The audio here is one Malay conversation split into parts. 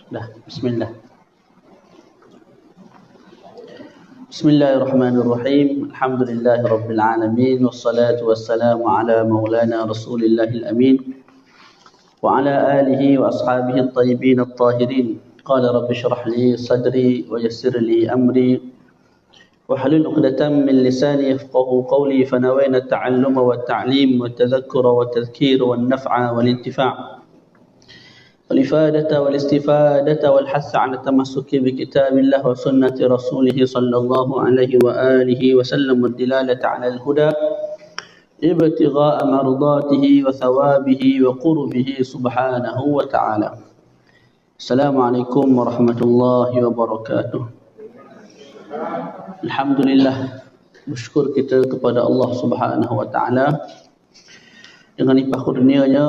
Dah, bismillah. Bismillahirrahmanirrahim. Alhamdulillahirabbil alamin wassalatu wassalamu ala maulana Rasulillahil amin wa ala alihi wa ashabihi at-tayyibin at-tahirin. Qala rabbi shrah li sadri wa yassir li amri wa halul 'uqdatam min lisani yafqahu qawli fanawayna at-ta'alluma wat-ta'lim wat-tadhakkura wat-tadhkira wan-naf'a wal-intifa'. والإفادة والاستفادة والحث على التمسك بكتاب الله وسنة رسوله صلى الله عليه وآله وسلم والدلالة على الهدى ابتغاء مرضاته وثوابه وقربه سبحانه وتعالى. السلام عليكم ورحمة الله وبركاته. Alhamdulillah, bersyukur kita kepada Allah Subhanahu wa taala. Dengan limpah kurnianya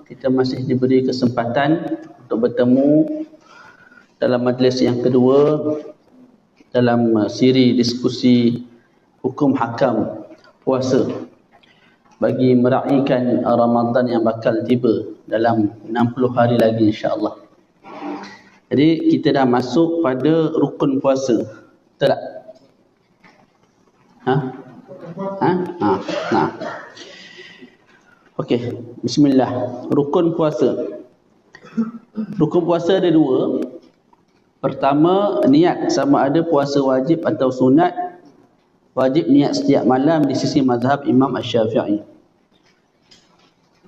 kita masih diberi kesempatan untuk bertemu dalam majlis yang kedua dalam siri diskusi hukum hakam puasa bagi meraihkan Ramadan yang bakal tiba dalam 60 hari lagi insya-Allah. Jadi kita dah masuk pada rukun puasa. Betul tak? Nah. Okey, bismillah. Rukun puasa. Rukun puasa ada dua. Pertama, niat sama ada puasa wajib atau sunat. Wajib niat setiap malam di sisi mazhab Imam Asy-Syafi'i.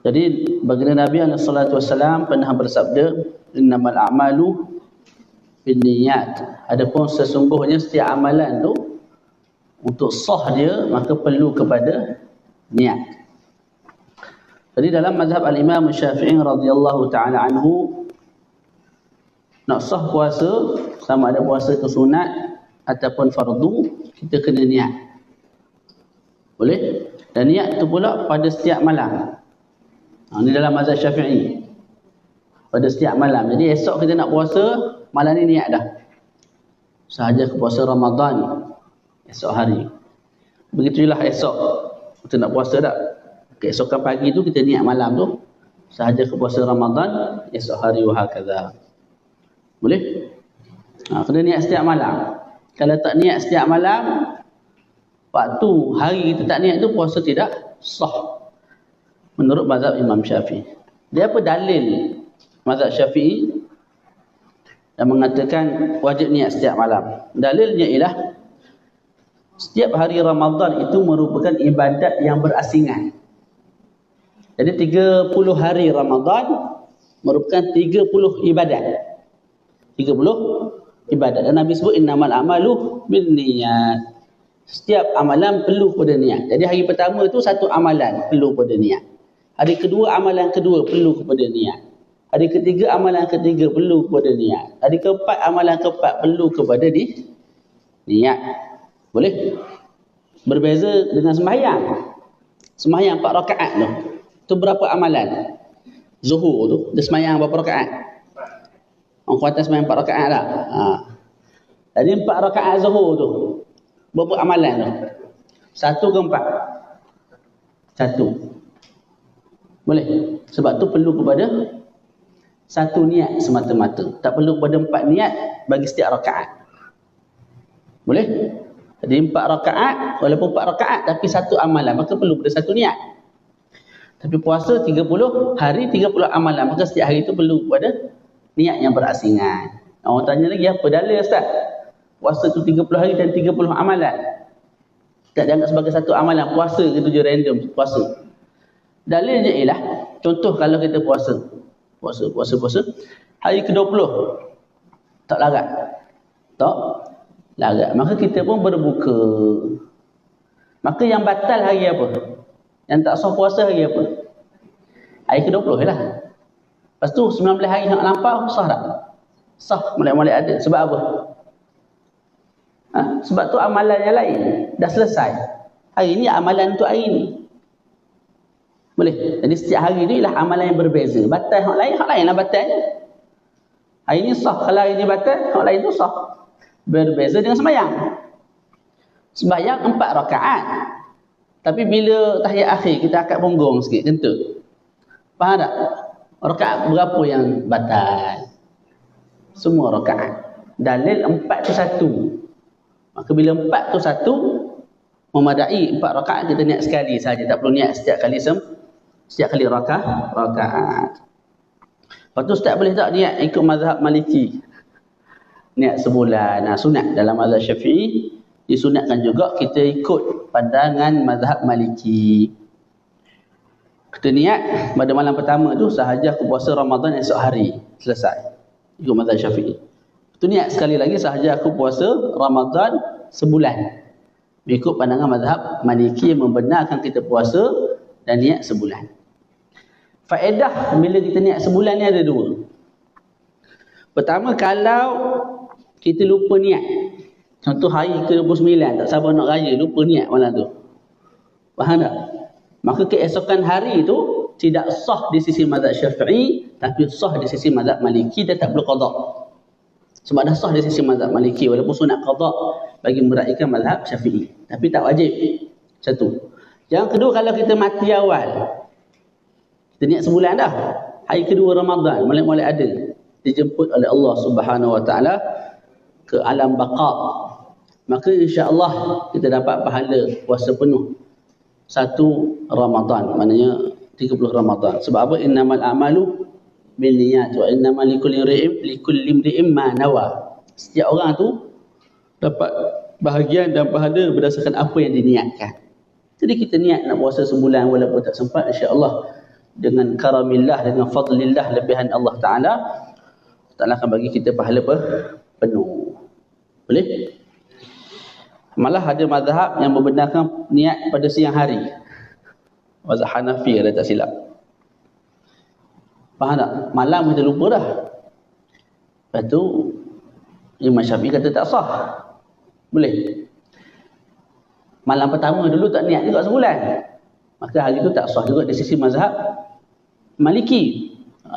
Jadi, baginda Nabi SAW pernah bersabda, innamal a'malu binniyat. Adapun sesungguhnya setiap amalan tu untuk sah dia maka perlu kepada niat. Jadi dalam mazhab al-Imam Syafi'i radhiyallahu taala anhu, nak sah puasa sama ada puasa itu sunat ataupun fardu, kita kena niat. Boleh? Dan niat tu pula pada setiap malam. Ini dalam mazhab Syafi'i. Pada setiap malam. Jadi esok kita nak puasa, malam ni niat dah. Sahaja ke puasa Ramadan esok hari. Begitulah esok kita nak puasa dah. Keesokan pagi tu kita niat malam tu sahaja ke puasa Ramadan esok hari wa hakadha. Boleh? Kena niat setiap malam. Kalau tak niat setiap malam, waktu hari kita tak niat tu puasa tidak sah. Menurut mazhab Imam Syafi'i. Dia apa dalil mazhab Syafi'i yang mengatakan wajib niat setiap malam? Dalilnya ialah setiap hari Ramadan itu merupakan ibadat yang berasingan. Jadi 30 hari Ramadan merupakan 30 ibadat. 30 ibadat. Dan Nabi sebut innamal a'malu binniyat. Setiap amalan perlu pada niat. Jadi hari pertama itu satu amalan perlu pada niat. Hari kedua amalan kedua perlu kepada niat. Hari ketiga amalan ketiga perlu kepada niat. Hari keempat amalan keempat perlu kepada niat. Boleh? Berbeza dengan sembahyang. Sembahyang 4 rakaat tu. Tu berapa amalan? Zuhur tu, dia sembahyang berapa rakaat? Orang Kuantan sembahyang 4 rakaat lah. Jadi 4 rakaat zuhur tu, berapa amalan tu? 1 ke 4? 1. Boleh? Sebab tu perlu kepada 1 niat semata-mata. Tak perlu kepada 4 niat bagi setiap rakaat. Boleh? Jadi 4 rakaat, walaupun 4 rakaat tapi 1 amalan, maka perlu pada 1 niat. Tapi puasa 30 hari 30 amalan, maka setiap hari itu perlu kepada niat yang berasingan. Orang tanya lagi, apa dalil Ustaz? Puasa tu 30 hari dan 30 amalan. Tak dianggap sebagai satu amalan, puasa gitu je random puasa. Dalilnya ialah, contoh kalau kita puasa. Hari ke-20 tak larat. Tak larat. Maka kita pun berbuka. Maka yang batal hari apa? Yang tak sah puasa hari apa? Hari ke-20 lah. Lepas tu 19 hari yang lampau sah tak? Sah, mulai-mulai ada. Sebab apa? Sebab tu amalan yang lain dah selesai. Hari ni amalan untuk hari ni. Boleh? Jadi setiap hari ni ialah amalan yang berbeza. Batal hak lain lah batalnya. Hari ni sah. Kalau hari ni batal, hak lain tu sah. Berbeza dengan sembahyang. Sembahyang 4 rakaat. Tapi bila tahiyat akhir kita akad bonggong sikit, kentut. Faham tak? Rakaat berapa yang batal? semua rakaat. Dalil 4 tu 1. Maka bila 4 tu 1, memadai 4 rakaat kita niat sekali saja, tak perlu niat setiap kali rakaat. Lepas tu ustaz boleh tak niat ikut mazhab Maliki? Niat sebulan. Sunat dalam mazhab Syafi'i disunatkan juga kita ikut pandangan mazhab Maliki. Kita niat pada malam pertama tu sahaja aku puasa Ramadan esok hari, selesai. Ikut mazhab Syafi'i. Tu niat sekali lagi sahaja aku puasa Ramadan sebulan. Ikut pandangan mazhab Maliki yang membenarkan kita puasa dan niat sebulan. Faedah bila kita niat sebulan ni ada 2. Pertama, kalau kita lupa niat, contoh hari ke-29 tak sabar nak raya, lupa niat malam tu, faham tak? Maka keesokan hari tu tidak sah di sisi mazhab Syafi'i, tapi sah di sisi mazhab Maliki dan tak perlu qada. Sebab dah sah di sisi mazhab Maliki, walaupun sunat qada bagi meraihkan mazhab Syafi'i, tapi tak wajib. Satu. Yang kedua, kalau kita mati awal, kita niat sebulan dah, hari kedua Ramadan molek-molek ada, dijemput oleh Allah Subhanahu Wa Taala ke alam baqa, maka insya-Allah kita dapat pahala puasa penuh 1 Ramadan, maknanya 30 Ramadan. Sebab apa? Innamal a'malu binniyat wa innamal likulli imri'in ma nawa. Setiap orang tu dapat bahagian dan pahala berdasarkan apa yang diniatkan. Jadi kita niat nak puasa sebulan walaupun tak sempat, insya-Allah dengan karamillah, dengan fadlillah, lebihan Allah Ta'ala akan bagi kita pahala penuh. Boleh? Malah ada mazhab yang membenarkan niat pada siang hari. Mazhab Hanafi ada tak silap. Faham tak? Malam kita lupa dah. Lepas tu Imam Syafi'i kata tak sah. Boleh? Malam pertama dulu tak niat juga sebulan, maka hari itu tak sah juga di sisi mazhab Maliki.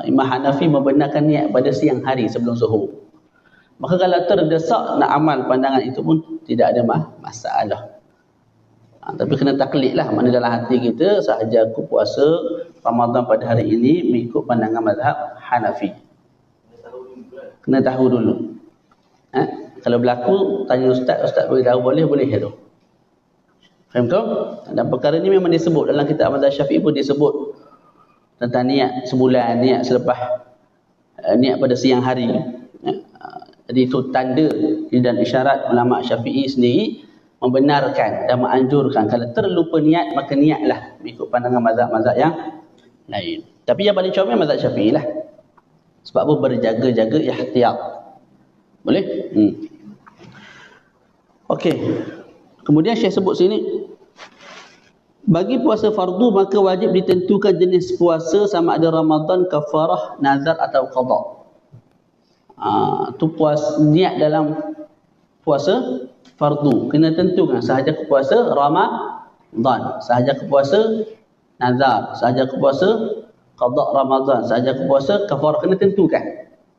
Imam Hanafi membenarkan niat pada siang hari sebelum zuhur. Maka kalau terdesak nak amal pandangan itu pun tidak ada masalah. Tapi kena taklid lah. Mana dalam hati kita, sahaja aku puasa Ramadan pada hari ini mengikut pandangan mazhab Hanafi. Kena tahu dulu. Kalau berlaku, tanya ustaz, ustaz beritahu boleh tu. Faham tak? Dan perkara ni memang disebut dalam kitab mazhab Syafi'i pun disebut tentang niat sebulan, niat selepas niat pada siang hari. Jadi itu tanda dan isyarat ulama Syafi'i sendiri membenarkan dan menganjurkan kalau terlupa niat, maka niatlah mengikut pandangan mazhab-mazhab yang lain. Tapi yang paling comel mazhab Syafi'i lah. Sebab apa? Berjaga-jaga ihtiyat. Boleh? Okey. Kemudian Syekh sebut sini, bagi puasa fardu maka wajib ditentukan jenis puasa sama ada Ramadan, kafarah, nazar atau qada. Tu niat dalam puasa fardu kena tentukan sahaja ke puasa Ramadan, sahaja ke puasa nazar, sahaja ke puasa qada Ramadan, sahaja ke puasa kafarah, kena tentukan.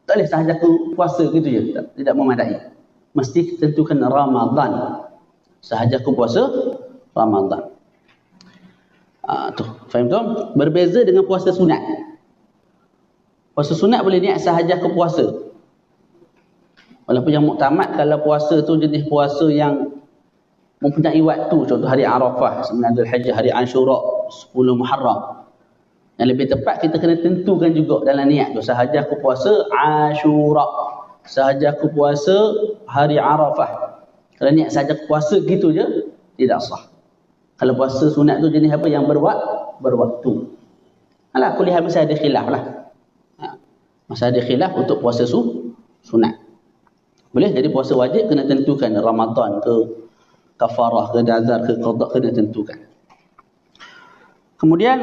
Tak boleh sahaja ke puasa gitu je, tidak memadai. Mesti tentukan Ramadan, sahaja ke puasa Ramadan. Tu, faham tu? Berbeza dengan puasa sunat. Puasa sunat boleh niat sahaja ke puasa. Walaupun yang muktamad kalau puasa tu jenis puasa yang mempunyai waktu, contoh hari Arafah, 9 Dzulhijjah, hari Ashura, 10 Muharram. Yang lebih tepat kita kena tentukan juga dalam niat tu, sahaja ke puasa Ashura, sahaja ke puasa hari Arafah. Kalau niat sahaja ke puasa gitu je, tidak sah. Kalau puasa sunat tu jenis apa? Yang berwaktu. Alah, kuliah masih ada khilaf lah. Masih ada khilaf untuk puasa sunat. Boleh? Jadi puasa wajib kena tentukan Ramadan ke kafarah ke nazar ke qada, kena tentukan. Kemudian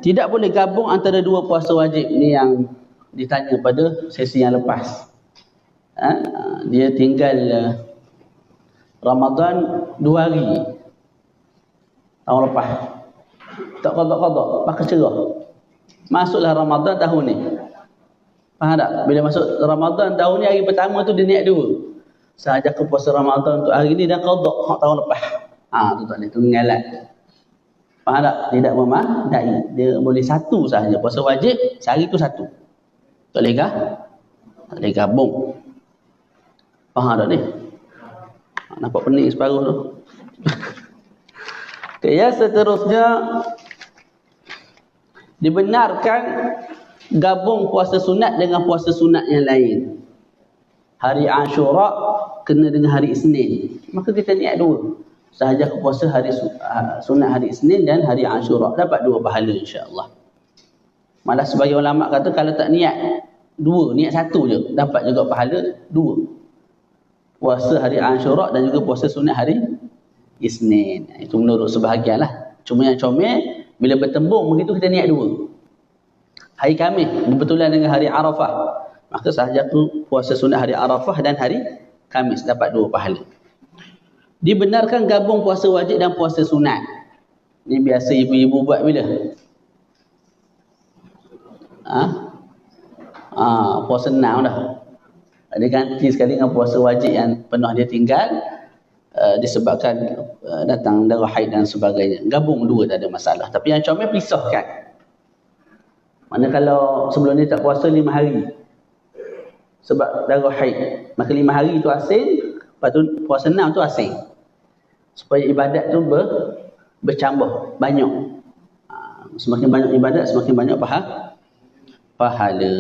tidak boleh gabung antara dua puasa wajib ni yang ditanya pada sesi yang lepas. Dia tinggal Ramadan 2 hari tahun lepas, tak qada-qada, pakai cerah. Masuklah Ramadan tahun ni. Faham tak? Bila masuk Ramadan tahun ni, hari pertama tu dia niat dua. Sahaja ke puasa Ramadan untuk hari ni dan qada tahun lepas. Tu tak boleh, tu mengalat. Faham tak? Tidak memadai. Dia boleh satu sahaja puasa wajib, sehari tu satu. Tak boleh kah? Tak boleh gabung. Faham tak ni? Nampak pening separuh tu. Okay, ya, seterusnya dibenarkan gabung puasa sunat dengan puasa sunat yang lain. Hari Ashura kena dengan hari Isnin, maka kita niat dua. Sahaja aku puasa hari sunat hari Isnin dan hari Ashura, dapat dua pahala insya-Allah. Malah sebagai ulama kata kalau tak niat dua, niat satu je, dapat juga pahala dua. Puasa hari Ashura dan juga puasa sunat hari Isnin. Itu menurut sebahagian lah. Cuma yang comel, bila bertembung begitu kita niat dua. Hari Khamis berbetulan dengan hari Arafah, maka sahaja tu puasa sunat hari Arafah dan hari Khamis, dapat dua pahala. Dibenarkan gabung puasa wajib dan puasa sunat. Ni biasa ibu-ibu buat bila? Puasa 6 dah. Dia ganti sekali dengan puasa wajib yang pernah dia tinggal disebabkan datang darah haid dan sebagainya. Gabung dua tak ada masalah. Tapi yang comel pisahkan. Mana kalau sebelum ni tak puasa 5 hari sebab darah haid, maka 5 hari tu asing, lepas tu puasa 6 tu asing, supaya ibadat tu bercambah banyak. Semakin banyak ibadat, semakin banyak pahala.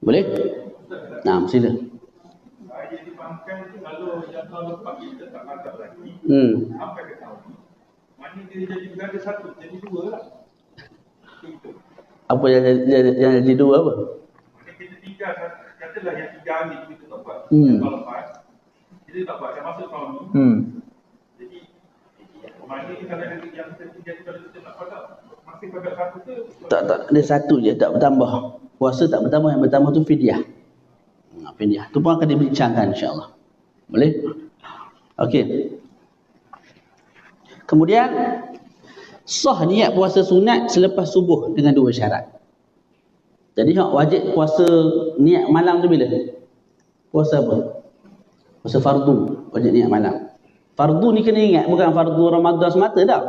Boleh? Nah, sila. Yang dipangkan tu kalau yang tahun lepas kita tak makan lagi, sampai ke tahun ni, mana dia jadi berada satu, jadi dua lah. Apa yang jadi dua apa? Mana kita tinggal, katalah yang 3 hari kita tak buat, tahun lepas, kita tak buat, yang masuk tahun ni. Jadi, mana ni kalau yang kita tinggal, kalau kita tak buat, masih pada satu ke? Tak, dia satu je, tak bertambah. Puasa tak bertambah, yang bertambah tu fidyah. Fidyah. Tu pun akan dibincangkan insya-Allah. Boleh? Okey. Kemudian sah niat puasa sunat selepas subuh dengan dua syarat. Jadi hak wajib puasa niat malam tu bila? Puasa apa? Puasa fardu, wajib niat malam. Fardu ni kena ingat bukan fardu Ramadan semata dah.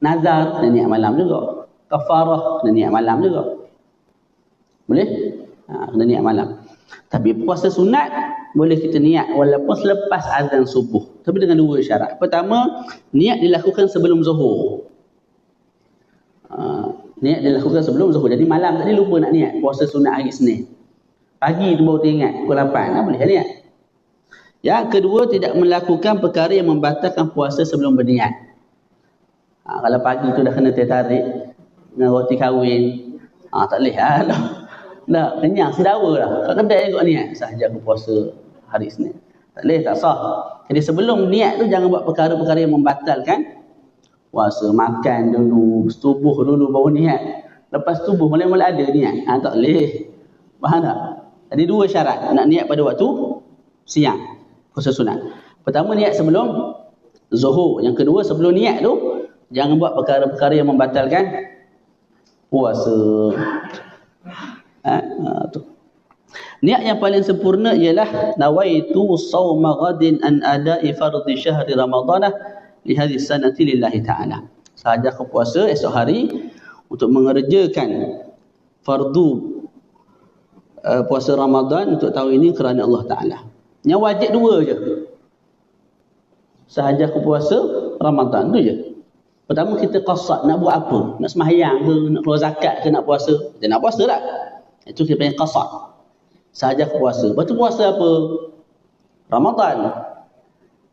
Nazar kena niat malam juga. Kafarah kena niat malam juga. Boleh? Kena niat malam. Tapi puasa sunat boleh kita niat walaupun selepas azan subuh. Tapi dengan dua syarat. Pertama, niat dilakukan sebelum zuhur. Niat dilakukan sebelum zuhur. Jadi malam tadi lupa nak niat puasa sunat hari Senin. Pagi tu baru teringat pukul 8 boleh niat. Yang kedua, tidak melakukan perkara yang membatalkan puasa sebelum berniat. Kalau pagi tu dah kena tertarik dengan roti kahwin, tak boleh dah kenyang sedawa dah. Kat kedai juga niat sahaja aku puasa hari Senin. Tak boleh, tak sah. Jadi sebelum niat tu jangan buat perkara-perkara yang membatalkan puasa. Makan dulu, setubuh dulu baru niat. Lepas tubuh mula-mula ada niat. Tak boleh. Faham tak? Jadi dua syarat nak niat pada waktu siang puasa sunat. Pertama niat sebelum zuhur. Yang kedua sebelum niat tu jangan buat perkara-perkara yang membatalkan puasa. Tu. Niat yang paling sempurna ialah nawaitu shauma ghadin an ada'i fardhi syahri ramadhanah li hadhihi sanati lillahi ta'ala. Sahaja aku puasa esok hari untuk mengerjakan fardu puasa Ramadan untuk tahun ini kerana Allah Ta'ala. Yang wajib dua je. Sahaja aku puasa Ramadan tu je. Pertama kita qasad nak buat apa? Nak sembahyang ke, nak keluar zakat ke, nak puasa? Kita nak puasa tak? Itu kita panggil qasad. Sahaja aku puasa. Lepas tu puasa apa? Ramadan.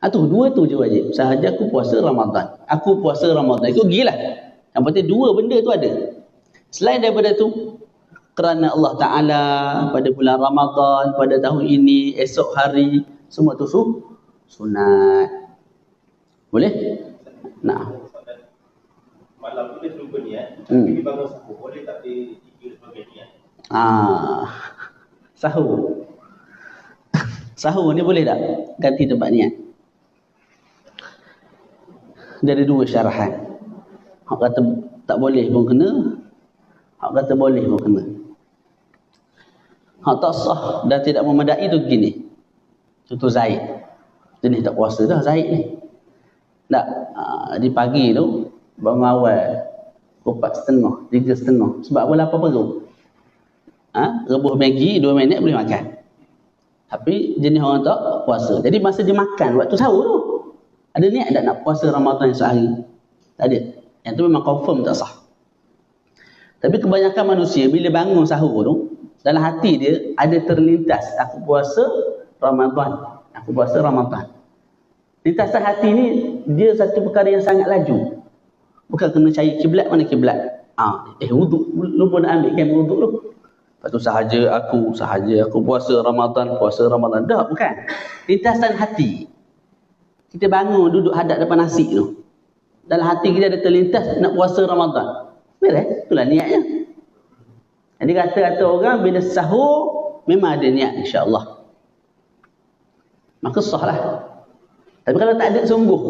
Tu dua tu je wajib. Sahaja aku puasa Ramadan. Aku puasa Ramadan. Itu gila. Yang penting dua benda tu ada. Selain daripada tu, kerana Allah Ta'ala pada bulan Ramadan, pada tahun ini, esok hari, semua tu sunat. Boleh? Nah. Malam tu dia lupa niat, tapi bangun subuh, boleh tak dia dikira sebagai niat? Sahur. Sahur ni boleh tak ganti tempat niat? Dia ada dua syarahan. Hak kata tak boleh pun kena, hak kata boleh pun kena. Hak tak sah dan tidak memadai tu gini. Contoh Zaid. Jenis tak puasa dah Zaid ni. Tak, di pagi tu bangun awal 4:30, 3:30. Sebab apa? Lapar perut. Rebus Maggi 2 minit boleh makan. Tapi jenis orang tak puasa. Jadi masa dia makan waktu sahur tu, ada niat tak nak puasa Ramadan sehari? Tak ada. Yang tu memang confirm tak sah. Tapi kebanyakan manusia bila bangun sahur tu, dalam hati dia ada terlintas, aku puasa Ramadan. Aku puasa Ramadan. Lintasan hati ni dia satu perkara yang sangat laju. Bukan kena cari kiblat, mana kiblat. Wuduk, lupa nak ambil kan wuduk tu. Lepas tu sahaja aku puasa Ramadan. Dah, bukan. Lintasan hati. Kita bangun duduk hadap depan nasi tu. Dalam hati kita ada terlintas nak puasa Ramadan. Beres, itulah niatnya. Jadi kata-kata orang bila sahur memang ada niat insya-Allah. Maka sah lah. Tapi kalau tak ada sungguh,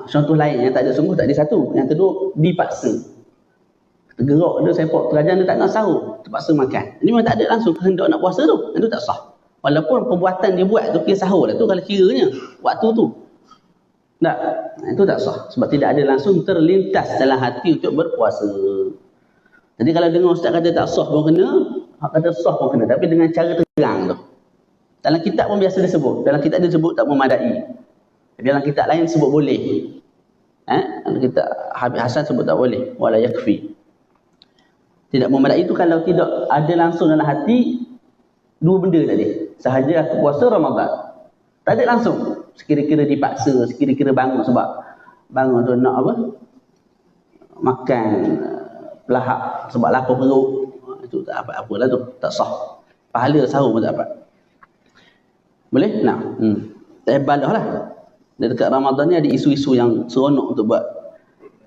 contoh lain yang tak ada sungguh, tak ada satu. Yang kedua, dipaksa. Tergerak dia, sepak terajang dia tak nak sahur, terpaksa makan. Ini memang tak ada langsung kehendak nak puasa tu. Itu tak sah. Walaupun perbuatan dia buat tu, kira sahur lah tu kalau kiranya waktu tu. Tak, itu tak sah. Sebab tidak ada langsung terlintas dalam hati untuk berpuasa. Jadi kalau dengar ustaz kata tak sah pun kena, kata sah pun kena. Tapi dengan cara terang tu. Dalam kitab pun biasa disebut. Dalam kitab dia sebut tak memadai. Dalam kitab lain sebut boleh. Dalam kitab Habib Hasan sebut tak boleh. Wala yakfi. Tidak memadai itu kalau tidak ada langsung dalam hati dua benda tadi. Sahaja aku puasa Ramadan. Tak ada langsung. Sekira-kira dipaksa, sekira-kira bangun sebab bangun tu nak apa? Makan lahap sebab lapar perut. Itu tak apa-apalah tu. Tak sah. Pahala sahur pun tak dapat. Boleh? Nah. Ibadah lah. Dekat Ramadan ni ada isu-isu yang seronok untuk buat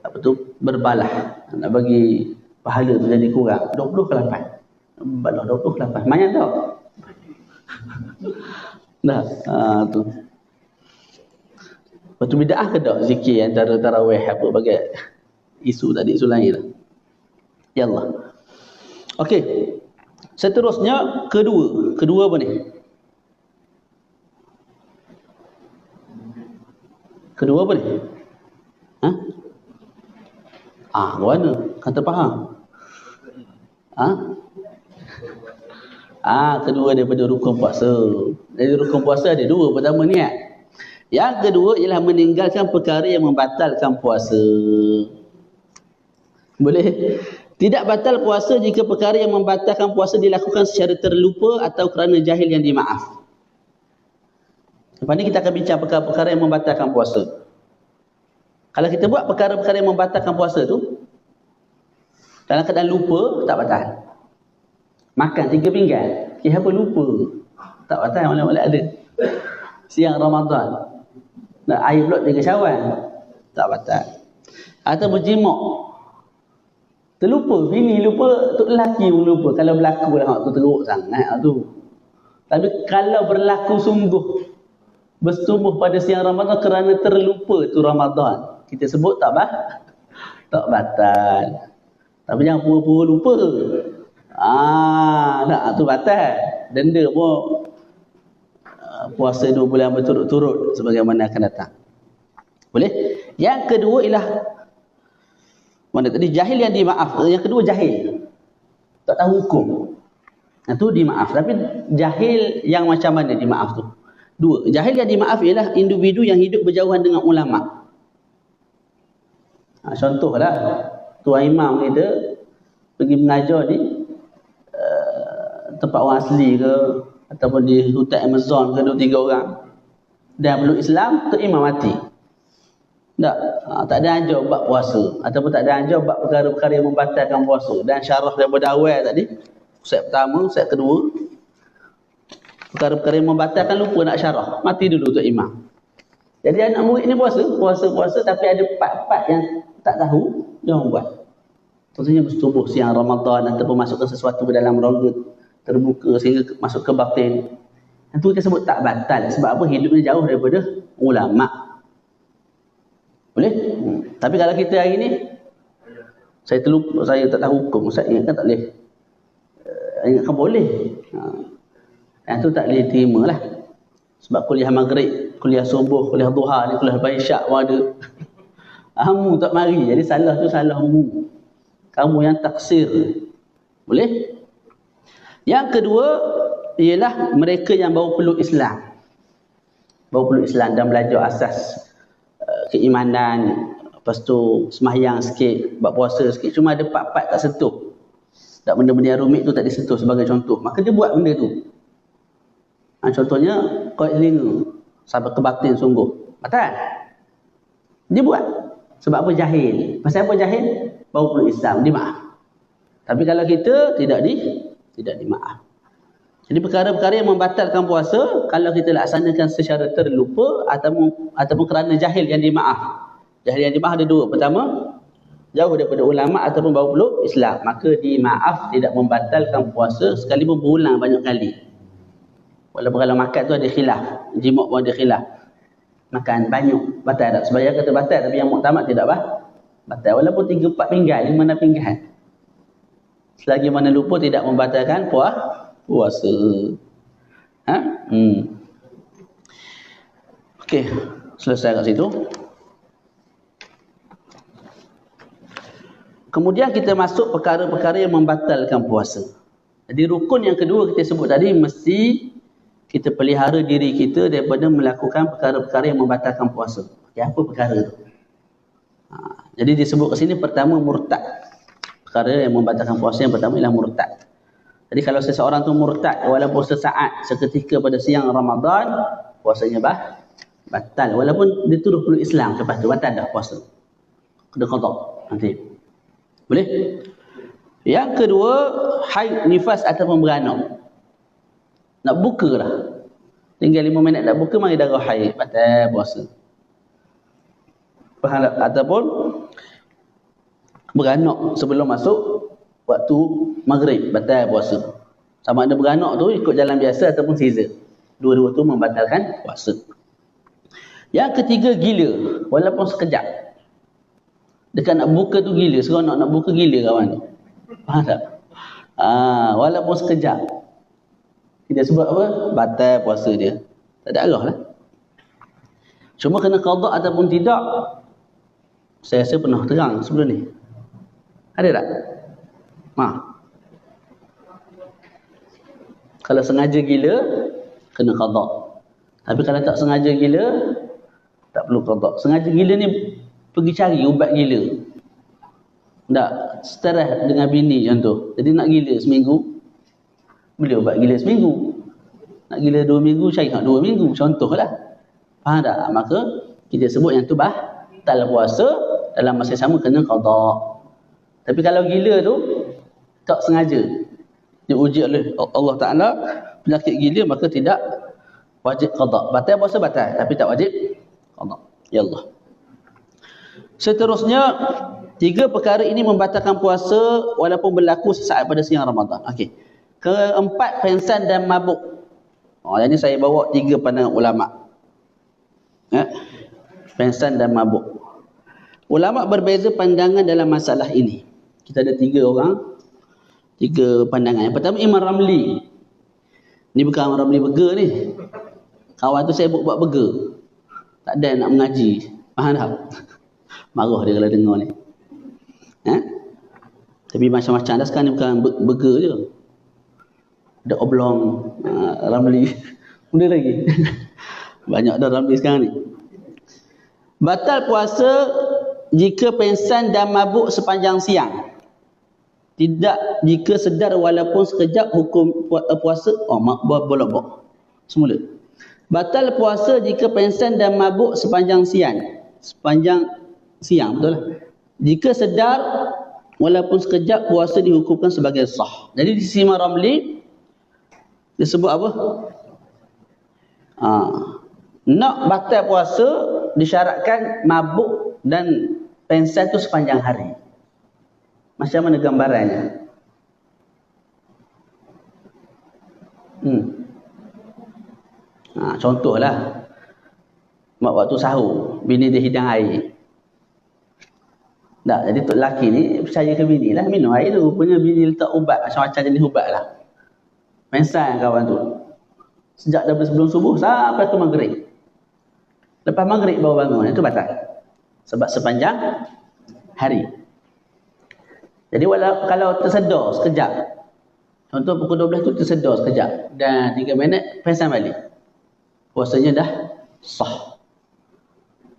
apa tu? Berbalah. Nak bagi pahala tu jadi kurang. 20 ke 8. Balah 20 ke 8. Banyak tau. Dah. Tu. Lepas tu bid'ah ke tak zikir antara tarawih apa bagai isu tadi, isu lain lah. Ya Allah. Okey. Seterusnya kedua. Kedua apa ni? Kedua apa ni? Mana? Kata faham? Kedua daripada rukun puasa. Dari rukun puasa ada dua. Pertama niat. Yang kedua ialah meninggalkan perkara yang membatalkan puasa. Boleh? Tidak batal puasa jika perkara yang membatalkan puasa dilakukan secara terlupa atau kerana jahil yang dimaaf. Lepas ni kita akan bincang perkara-perkara yang membatalkan puasa. Kalau kita buat perkara-perkara yang membatalkan puasa tu, dalam keadaan lupa, tak batal. Makan 3 pinggan, apa lupa? Tak batal, mana-mana ada. Siang Ramadan, nak air pulak 3 Syawal, tak batal. Atau berjimak, terlupa, bini lupa, tu lelaki pun lupa. Kalau berlaku lah, tu teruk sangat tu. Tapi kalau berlaku sungguh, bersetubuh pada siang Ramadan kerana terlupa tu Ramadan, kita sebut tak batal. Tapi jangan pura-pura lupa. Tu batal. Denda pun puasa 2 bulan berturut-turut sebagaimana akan datang. Boleh? Yang kedua ialah mana tadi jahil yang dimaaf. Yang kedua jahil. Tak tahu hukum. Itu dimaaf. Tapi jahil yang macam mana dimaaf tu? Dua. Jahil yang dimaaf ialah individu yang hidup berjauhan dengan ulama. Contohlah, tuan imam kita pergi mengajar di tempat orang asli ke, ataupun di hutan Amazon ke, 2-3 orang. Dan peluk Islam, tu imam mati. Tak ada ajar bab puasa. Ataupun tak ada ajar bab perkara-perkara yang membatalkan puasa. Dan syarah daripada awal tadi, set pertama, set kedua, perkara-perkara yang membatalkan lupa nak syarah. Mati dulu tu imam. Jadi anak murid ni puasa tapi ada part-part yang tak tahu, jangan buat. Contohnya bersetubuh siang Ramadan ataupun masukkan sesuatu ke dalam rongga terbuka sehingga masuk ke batin. Itu kita sebut tak batal. Sebab apa? Hidupnya jauh daripada ulama. Boleh? Tapi kalau kita hari ni, saya terlupa, saya tak tahu hukum, saya ingatkan tak boleh. Ingatkan boleh. Yang tu tak boleh terima lah. Sebab kuliah maghrib, kuliah subuh, kuliah duha ni, kuliah isyak pun ada. Kamu tak mari. Jadi salah tu salahmu. Kamu yang taksir. Boleh? Yang kedua, ialah mereka yang baru peluk Islam. Baru peluk Islam dan belajar asas keimanan, lepas tu sembahyang sikit, buat puasa sikit, cuma ada part-part tak sentuh. Tak, benda-benda yang rumit tu tak disentuh sebagai contoh. Maka dia buat benda tu. Contohnya qaid telinga, sahabat kebaktian sungguh. Batal. Dia buat. Sebab apa? Jahil. Pasal apa jahil? Baru peluk Islam, dia maaf. Tapi kalau kita tidak dimaaf. Jadi perkara-perkara yang membatalkan puasa, kalau kita laksanakan secara terlupa ataupun kerana jahil yang dimaaf. Jahil yang dimaaf ada dua. Pertama, jauh daripada ulama ataupun baru peluk Islam. Maka dimaaf, tidak membatalkan puasa sekalipun berulang banyak kali. Walaupun kalau makan tu ada khilaf. Jimuk pun ada khilaf. Makan banyak, batal tak? Sebayang kata batal, tapi yang muktamad tidak batal. Walaupun 3-4 pinggan, 5-6 pinggan. Selagi mana lupa tidak membatalkan puasa. Okey, selesai kat situ. Kemudian kita masuk perkara-perkara yang membatalkan puasa. Jadi rukun yang kedua kita sebut tadi, mesti kita pelihara diri kita daripada melakukan perkara-perkara yang membatalkan puasa. Okay, apa perkara itu? Jadi disebut ke sini pertama murtad. Perkara yang membatalkan puasa yang pertama ialah murtad. Jadi kalau seseorang tu murtad walaupun sesaat, seketika pada siang Ramadan, puasanya batal. Walaupun dia tuduh peluk Islam lepas tu batal dah puasa. Kena qada nanti. Boleh? Yang kedua, haid, nifas ataupun beranak. Nak buka lah. Tinggal 5 minit nak buka, mari darah haid, batal puasa. Ataupun beranak sebelum masuk waktu maghrib, batal puasa. Sama ada beranak tu ikut jalan biasa ataupun caesar. Dua-dua tu membatalkan puasa. Yang ketiga, gila. Walaupun sekejap. Dekat nak buka tu gila. Seronok nak buka gila kawan tu. Faham tak? Walaupun sekejap. Kita sebut apa? Batal puasa dia. Tak ada arah lah. Cuma kena qada ataupun tidak, saya rasa pernah terang sebelum ni. Ada tak? Kalau sengaja gila, kena qada. Tapi kalau tak sengaja gila, tak perlu qada. Sengaja gila ni pergi cari ubat gila. Tak, stres dengan bini contoh. Jadi nak gila seminggu, beli ubat gila seminggu. Nak gila 2 minggu, cari nak 2 minggu. Contohlah. Faham tak? Maka kita sebut yang tu batal puasa, dalam masa sama kena qada. Tapi kalau gila tu tak sengaja, diuji oleh Allah Ta'ala penyakit gila, maka tidak wajib qada. Batal puasa batal, tapi tak wajib qada. Ya Allah. Seterusnya, 3 perkara ini membatalkan puasa walaupun berlaku sesaat pada siang Ramadan. Okey. Keempat, pengsan dan mabuk. Yang ini saya bawa 3 pandangan ulama. Pengsan dan mabuk. Ulama berbeza pandangan dalam masalah ini. Kita ada 3 orang, 3 pandangan. Yang pertama, Imam Ramli. Ni bukan Imam Ramli burger ni. Kawan tu saya buat burger. Tak ada nak mengaji. Faham tak? Marah dia kalau dengar ni. Tapi macam-macam dah sekarang ni, bukan burger je. Ada oblong, Ramli. Benda lagi. Banyak dah Ramli sekarang ni. Batal puasa jika pengsan dan mabuk sepanjang siang. Tidak jika sedar walaupun sekejap, hukum puasa bolak-balik. Semula. Batal puasa jika pengsan dan mabuk sepanjang siang. Sepanjang siang, betul lah. Jika sedar walaupun sekejap, puasa dihukumkan sebagai sah. Jadi di sisi Imam Ramli disebut apa? Nak batal puasa disyaratkan mabuk dan pengsan tu sepanjang hari. Macam mana gambarannya? Contohlah, mak waktu sahur, bini dia hidang air. Tak, jadi tok lelaki ni percaya ke bini lah, minum air tu. Rupanya bini letak ubat, macam-macam jenis ubat lah. Pengsan kawan tu. Sejak daripada sebelum subuh sampai ke maghrib. Lepas maghrib baru bangun, itu batal. Sebab sepanjang hari. Jadi kalau tersedar sekejap, Contoh pukul 12 tu tersedar sekejap dan 3 minit perasan balik, puasanya dah sah.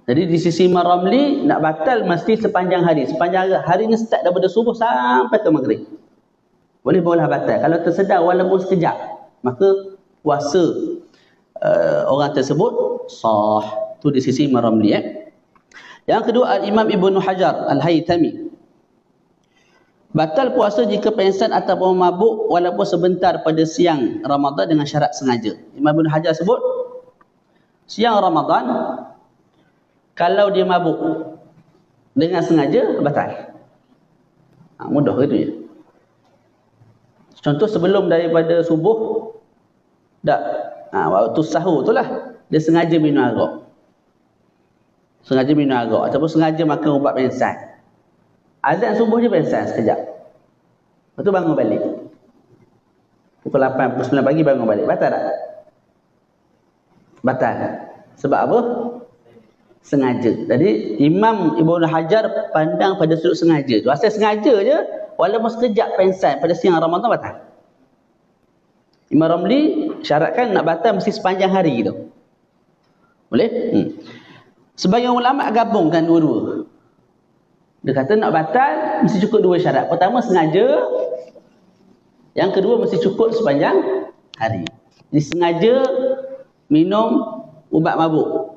Jadi di sisi Imam Ramli nak batal mesti sepanjang hari. Sepanjang hari ni start daripada subuh sampai ke maghrib. Boleh batal. Kalau tersedar walaupun sekejap, maka puasa orang tersebut sah. Tu di sisi Imam Ramli. Yang kedua, Imam Ibnu Hajar Al-Haytami. Batal puasa jika pengsan ataupun mabuk walaupun sebentar pada siang Ramadan dengan syarat sengaja. Imam Ibn Hajar sebut, siang Ramadan, kalau dia mabuk dengan sengaja, batal. Mudah gitu je. Contoh sebelum daripada subuh, waktu sahur tu lah, dia sengaja minum arak. Ataupun sengaja makan ubat pengsan. Azan subuh je pengsan sekejap. Lepas tu bangun balik. Pukul 8, pukul 9 pagi bangun balik. Batal tak? Batal. Sebab apa? Sengaja. Jadi Imam Ibnu Hajar pandang pada sudut sengaja tu. Asal sengaja je, walaupun sekejap pengsan pada siang Ramadan batal. Imam Ramli syaratkan nak batal mesti sepanjang hari tu. Boleh? Sebagian ulama gabungkan dua-dua. Dia kata nak batal mesti cukup 2 syarat. Pertama sengaja, yang kedua mesti cukup sepanjang hari. Jadi sengaja minum ubat mabuk.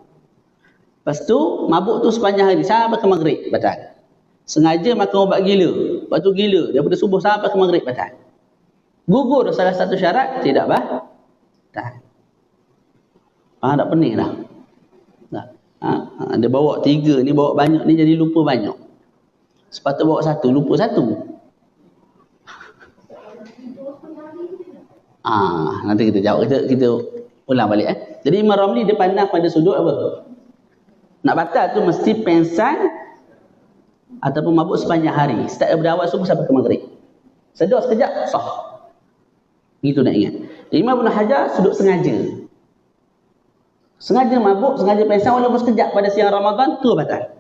Lepas tu mabuk tu sepanjang hari sampai ke maghrib, batal. Sengaja makan ubat gila, lepas tu gila daripada subuh sampai ke maghrib, batal. Gugur salah satu syarat, tidak batal. Tak pening dah. Dia bawa 3 ni, bawa banyak ni jadi lupa banyak. Sepatutnya bawa 1, lupa 1. Nanti kita jawab, kita ulang balik. Jadi Imam Ramli dia pandang pada sudut apa? Nak batal tu mesti pengsan ataupun mabuk sepanjang hari. Start daripada awal subuh sampai ke maghrib. Sedar sekejap, sah. Itu nak ingat. Imam Ibn Hajar sudut sengaja. Sengaja mabuk, sengaja pengsan walaupun sekejap pada siang Ramadan, tu batal.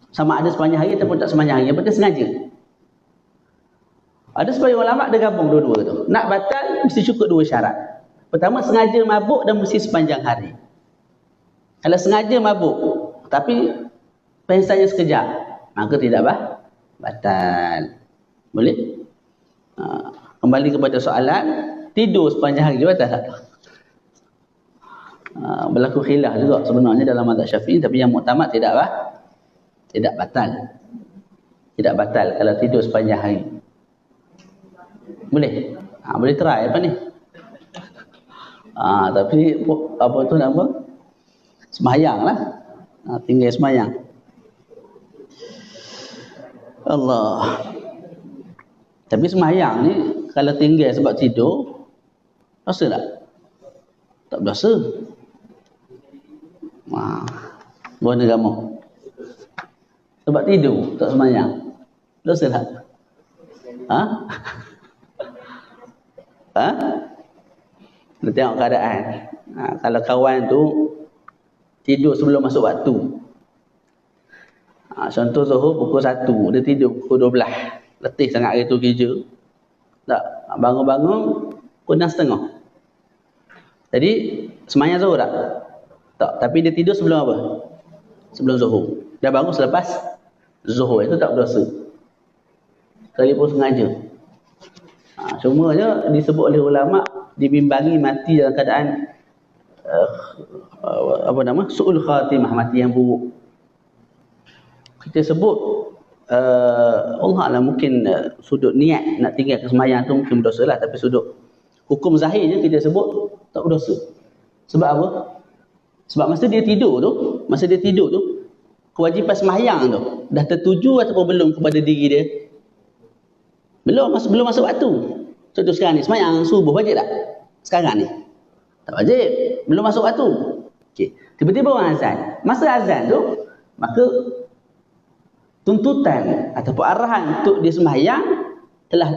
Sama ada sepanjang hari ataupun tak sepanjang hari. Yang penting sengaja. Ada sebagian ulama dia gabung dua-dua tu. Nak batal mesti cukup 2 syarat. Pertama sengaja mabuk dan mesti sepanjang hari. Kalau sengaja mabuk tapi pengsannya sekejap, maka tidak batal. Boleh? Kembali kepada soalan, tidur sepanjang hari juga batal. Berlaku khilaf juga sebenarnya dalam mazhab Syafi'i, tapi yang muktamad tidak batal. Tidak batal kalau tidur sepanjang hari. Boleh? Boleh try apa ni? Tapi apa tu nama? Semayang lah. Tinggal semayang. Allah. Tapi semayang ni kalau tinggal sebab tidur, berasa tak? Tak berasa. Buat agama. Sebab tidur, tak semayang. Berasa tak? Kita tengok keadaan. Kalau kawan tu tidur sebelum masuk waktu. Contoh Zuhur pukul 1, dia tidur pukul 12. Letih sangat hari tu kerja. Tak, bangun-bangun pukul 6.30. Jadi semayang Zuhur tak? Tak, tapi dia tidur sebelum apa? Sebelum Zuhur. Dah bangun selepas Zuhur, itu tak berdosa. Sekalipun sengaja. Cumanya disebut oleh ulama dibimbangi mati dalam keadaan su'ul khatimah, mati yang buruk. Kita sebut Allah lah mungkin sudut niat nak tinggal kesemayang tu mungkin berdosa lah, tapi sudut hukum zahirnya kita sebut tak berdosa. Sebab apa? Sebab masa dia tidur tu kewajipan semayang tu dah tertuju ataupun belum kepada diri dia? Belum masuk waktu. Contoh sekarang ni semayang subuh wajib tak? Sekarang ni tak wajib, belum masuk waktu. Okey, tiba-tiba orang azan. Masa azan tu, maka tuntutan ataupun arahan untuk dia sembahyang telah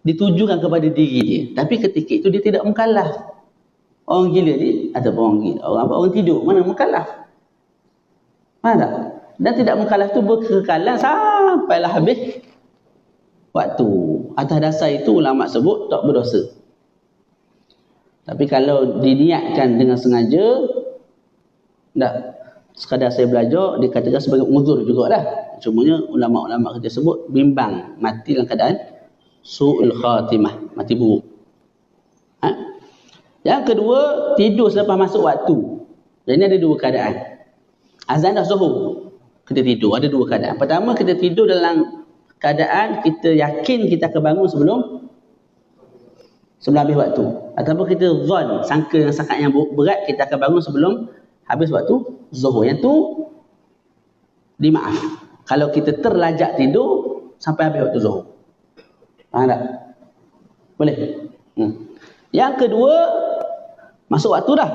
ditujukan kepada diri dia. Tapi ketika itu dia tidak mukallaf. Orang gila ni ataupun orang tidur mana mukallaf? Mana tak? Dan tidak mukallaf tu berkekalan sampailah habis waktu. Atas dasar itu ulama sebut tak berdosa. Tapi kalau diniatkan dengan sengaja, tak sekadar saya belajar, dikatakan sebagai uzur jugalah. Cumanya ulama-ulama kita sebut bimbang, mati dalam keadaan su'ul khatimah, mati buruk. Yang kedua, tidur selepas masuk waktu. Jadi ada dua keadaan. Azan dah zuhur, kita tidur, ada dua keadaan. Pertama, kita tidur dalam keadaan kita yakin kita akan bangun sebelum habis waktu. Ataupun kita zon, sangka yang sangat yang berat, kita akan bangun sebelum habis waktu zuhur. Yang tu dimaaf kalau kita terlajak tidur sampai habis waktu zuhur. Faham tak? Boleh? Yang kedua, masuk waktu dah,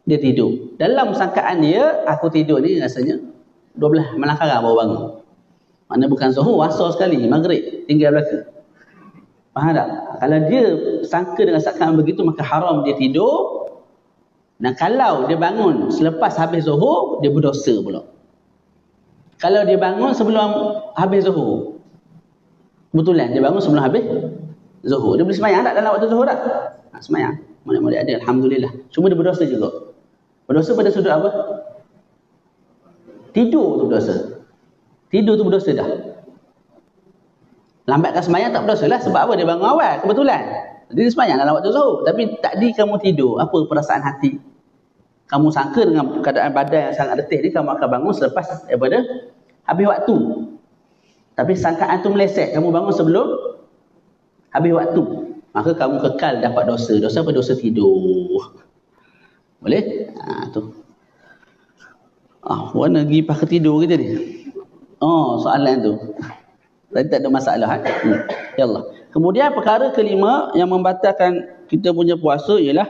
dia tidur. Dalam sangkaan dia, aku tidur ni rasanya 12 malam karang baru bangun. Mana bukan zuhur, asar sekali, maghrib tinggal belaka. Faham tak? Kalau dia sangka dengan sangkaan begitu, maka haram dia tidur. Dan kalau dia bangun selepas habis zuhur, dia berdosa pula. Kalau dia bangun sebelum habis zuhur, kebetulan dia bangun sebelum habis zuhur, dia boleh sembahyang tak dalam waktu zuhur tak? Sembahyang. Mana-mana ada, alhamdulillah. Cuma dia berdosa juga. Berdosa pada sudut apa? Tidur tu berdosa. Tidur tu berdosa dah. Lambatkan sembahyang tak berdosa lah. Sebab apa? Dia bangun awal, kebetulan. Jadi dia sembahyang dalam waktu zuhur. Tapi tadi kamu tidur, apa perasaan hati? Kamu sangka dengan keadaan badan yang sangat letih ni, kamu akan bangun selepas daripada habis waktu. Tapi sangkaan tu meleset, kamu bangun sebelum habis waktu, maka kamu kekal dapat dosa. Dosa apa? Dosa tidur. Boleh? Tu. Warna pergi pakai tidur kita ni. Soalan tu. Tadi tak ada masalah. Ya Allah. Kemudian perkara kelima yang membatalkan kita punya puasa ialah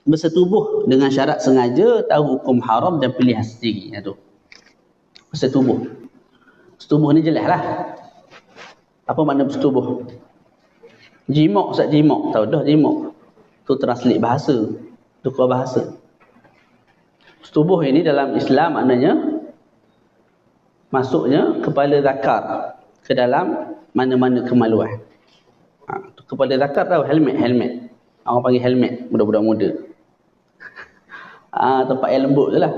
bersetubuh dengan syarat sengaja, tahu hukum haram dan pilihan sendiri. Tu. Bersetubuh. Setubuh ni jelas lah. Apa makna bersetubuh? Jimak, Ustaz, jimak. Tahu dah jimak. Tu translate bahasa. Tukar bahasa. Setubuh ini dalam Islam maknanya masuknya kepala zakar ke dalam mana-mana kemaluan. Kepala zakar tahu helmet. Orang panggil helmet budak-budak muda. Tempat yang lembut je lah.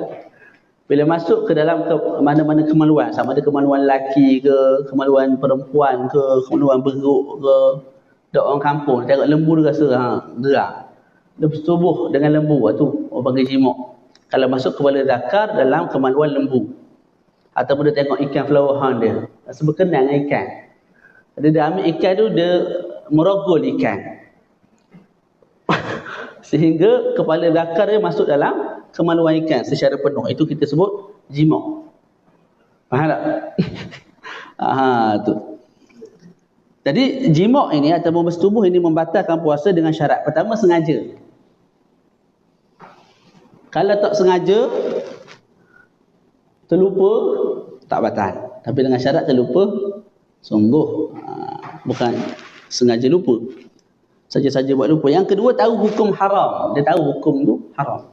Bila masuk ke dalam mana-mana kemaluan, sama ada kemaluan lelaki ke, kemaluan perempuan ke, kemaluan beruk ke, dok orang kampung tengok lembu dia rasa gerak. Dia bersetubuh dengan lembu, tu orang panggil jimak. Kalau masuk kepala zakar dalam kemaluan lembu, ataupun dia tengok ikan flower hound dia, rasa berkenan dengan ikan. Dia ambil ikan tu, dia merogol ikan sehingga kepala zakar dia masuk dalam kemaluan ikan secara penuh. Itu kita sebut jimak. Faham tak? Tu. Jadi jimak ini ataupun bersetubuh ini membatalkan puasa dengan syarat. Pertama, sengaja. Kalau tak sengaja, terlupa, tak batal. Tapi dengan syarat terlupa sungguh, bukan sengaja lupa, saja-saja buat lupa. Yang kedua, tahu hukum haram. Dia tahu hukum tu haram.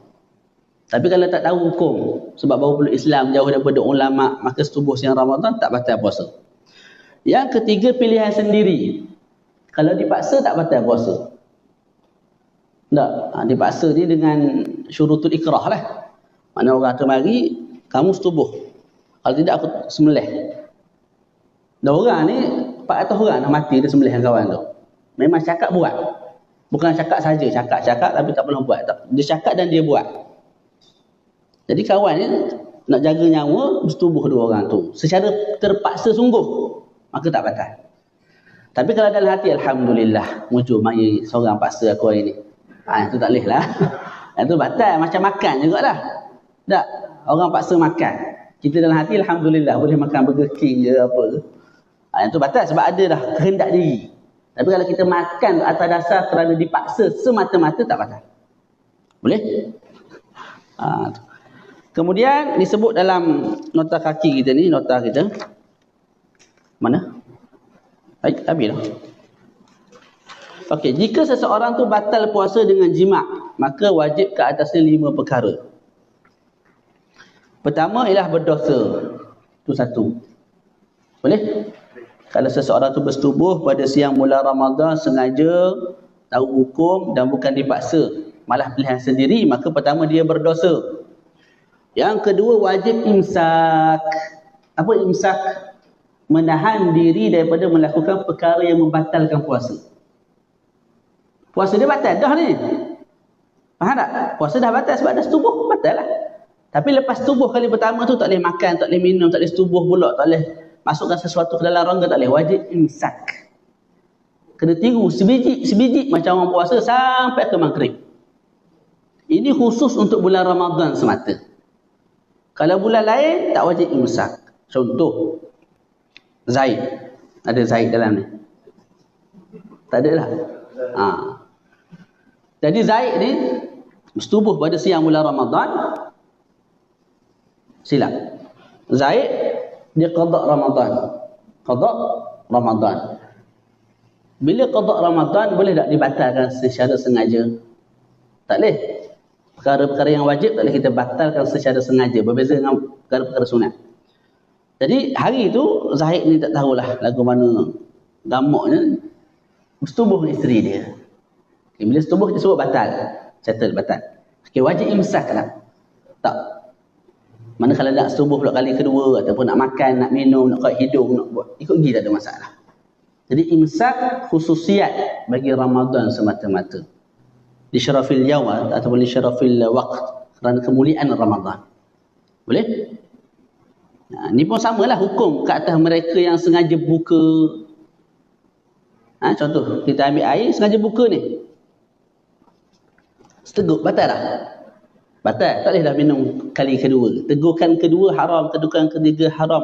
Tapi kalau tak tahu hukum, sebab baru peluk Islam, jauh daripada ulama, maka setubuh siang Ramadan tak batal puasa. Yang ketiga, pilihan sendiri. Kalau dipaksa tak batal puasa. Tak, dipaksa ni dengan syurutul ikrah lah. Mana orang tu mari, kamu setubuh. Kalau tidak aku sembelih. Dan orang ni 400 orang dah mati dia sembelih kawan tu. Memang cakap buat. Bukan cakap saja, cakap tapi tak pernah buat. Dia cakap dan dia buat. Jadi kawan ni nak jaga nyawa, bersetubuh dua orang tu secara terpaksa sungguh, maka tak batal. Tapi kalau dalam hati, alhamdulillah, mujur mai seorang paksa aku hari ni, itu tak boleh lah. Itu batal. Macam makan jugalah. Tak, orang paksa makan, kita dalam hati alhamdulillah boleh makan Burger King je apa ke, itu batal sebab ada dah kehendak diri. Tapi kalau kita makan atas dasar kerana dipaksa semata-mata, tak batal. Boleh? Kemudian disebut dalam nota kaki kita ni, nota kita mana? Baik, habis dah. Okey, jika seseorang tu batal puasa dengan jima', maka wajib ke atasnya 5 perkara. Pertama ialah berdosa. Itu satu. Boleh? Kalau seseorang tu bersetubuh pada siang bulan Ramadan sengaja, tahu hukum dan bukan dipaksa, malah pilihan sendiri, maka pertama dia berdosa. Yang kedua, wajib imsak. Apa imsak? Menahan diri daripada melakukan perkara yang membatalkan puasa. Puasa dia batal dah ni. Faham tak? Puasa dah batal sebab dah setubuh, batal lah. Tapi lepas setubuh kali pertama tu tak boleh makan, tak boleh minum, tak boleh setubuh pula, tak boleh masukkan sesuatu ke dalam rongga, tak boleh. Wajib imsak. Kena tiru sebiji macam orang puasa sampai ke maghrib. Ini khusus untuk bulan Ramadan semata. Kalau bulan lain tak wajib imsak. Contoh Zaid. Ada Zaid dalam ni? Tak ada lah. Jadi Zaid ni bersetubuh pada siang bulan Ramadan. Silap. Zaid dia qada Ramadan. Qada Ramadan. Bila qada Ramadan boleh tak dibatalkan secara sengaja? Tak boleh. Perkara-perkara yang wajib tak boleh kita batalkan secara sengaja. Berbeza dengan perkara-perkara sunat. Jadi hari tu Zahid ni tak tahulah lagu mana gamaknya bersetubuh dengan isteri dia. Okay, bila setubuh kita sebut batal. Settle batal. Okay, wajib imsak tak? Tak. Mana kalau nak setubuh pula kali kedua ataupun nak makan, nak minum, nak kat hidung, nak buat, ikut pergi tak ada masalah. Jadi imsak khususiat bagi Ramadan semata-mata. Di syarafil yawm ataupun di syarafil waqt, kerana kemuliaan Ramadan. Boleh? Nah, ni pun samalah hukum ke atas mereka yang sengaja buka. Contoh, kita ambil air sengaja buka ni. Seteguk, batal tak? Batal, tak boleh dah minum kali kedua. Tegukan kedua haram, tegukan ketiga haram.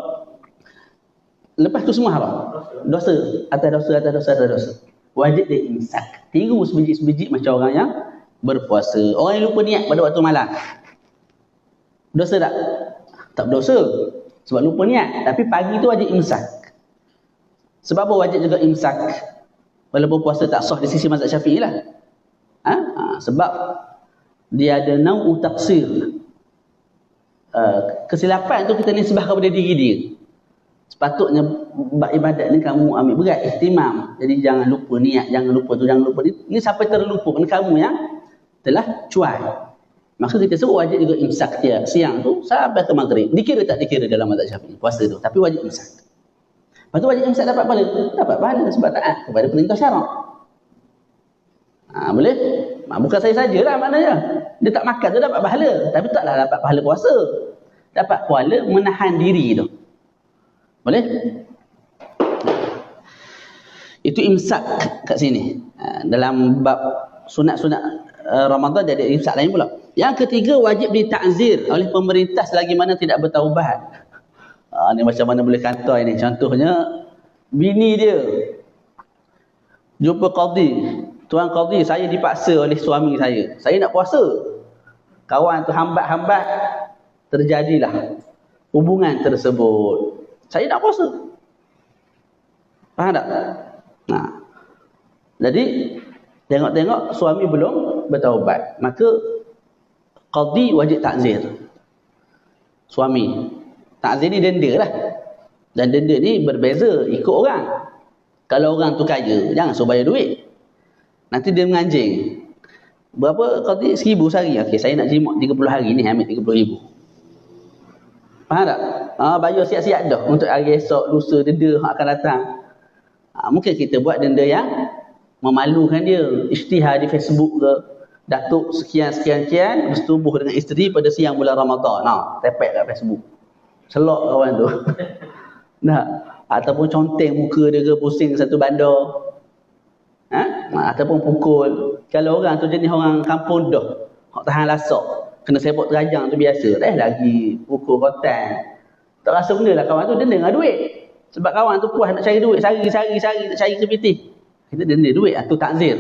Lepas tu semua haram. Dosa, atas dosa. Wajib dia imsak. Tiru sebiji-sebiji macam orang yang berpuasa. Orang yang lupa niat pada waktu malam. Dosa tak? Tak berdosa. Sebab lupa niat. Tapi pagi tu wajib imsak. Sebab apa wajib juga imsak? Walaupun puasa tak sah di sisi mazhab Syafi'i lah. Sebab dia ada nau'u taqsir. Kesilapan tu kita nisbah kepada diri dia. Sepatutnya ibadat ni kamu ambil berat, ihtimam. Jadi jangan lupa niat, jangan lupa tu, jangan lupa ni. Ini sampai terlupa kamu yang telah cuai. Maka kita sebut wajib juga imsak dia siang tu sampai ke maghrib. Dikira tak dikira dalam mazhab Syafi'i puasa tu, tapi wajib imsak. Lepas tu wajib imsak dapat pahala. Dapat pahala sebab taat kepada perintah syarak. Boleh? Bukan saya sajalah maknanya. Dia tak makan tu dapat pahala, tapi taklah dapat pahala puasa. Dapat pahala menahan diri tu. Boleh? Itu imsak kat sini. Dalam bab sunat-sunat Ramadan dia ada imsak lain pula. Yang ketiga, wajib ditakzir oleh pemerintah selagi mana tidak bertaubat. Ni macam mana boleh kantoi ni. Contohnya, bini dia jumpa qadi. Tuan qadi, saya dipaksa oleh suami saya. Saya nak puasa. Kawan tu hambat-hambat, terjadilah hubungan tersebut. Saya nak puasa. Faham tak? Jadi tengok-tengok suami belum bertaubat, maka qadi wajib takzir. Suami takzir ni denda lah. Dan denda ni berbeza ikut orang. Kalau orang tu kaya, jangan suruh bayar duit. Nanti dia menganjing. Berapa qadi? 1,000 sehari. Okey, saya nak jimat 30 hari ni, ambil 30,000. Faham tak? Bayar siap-siap dah untuk hari esok, lusa, denda akan datang. Mungkin kita buat denda yang memalukan dia. Isytihar di Facebook ke, datuk sekian-sekian bersetubuh dengan isteri pada siang bulan Ramadan. Tepek kat Facebook. Selok kawan tu. Ataupun conteng muka dia ke, pusing satu bandar. Ataupun pukul. Kalau orang tu jenis orang kampung dah, tahan lasak, kena sepok terajang tu biasa. Lagi pukul rotan. Tak rasa benda lah kawan tu denda dengan duit. Sebab kawan tu puas nak cari duit. Sari nak cari kepitih. Kita denda duit. Itu takzir.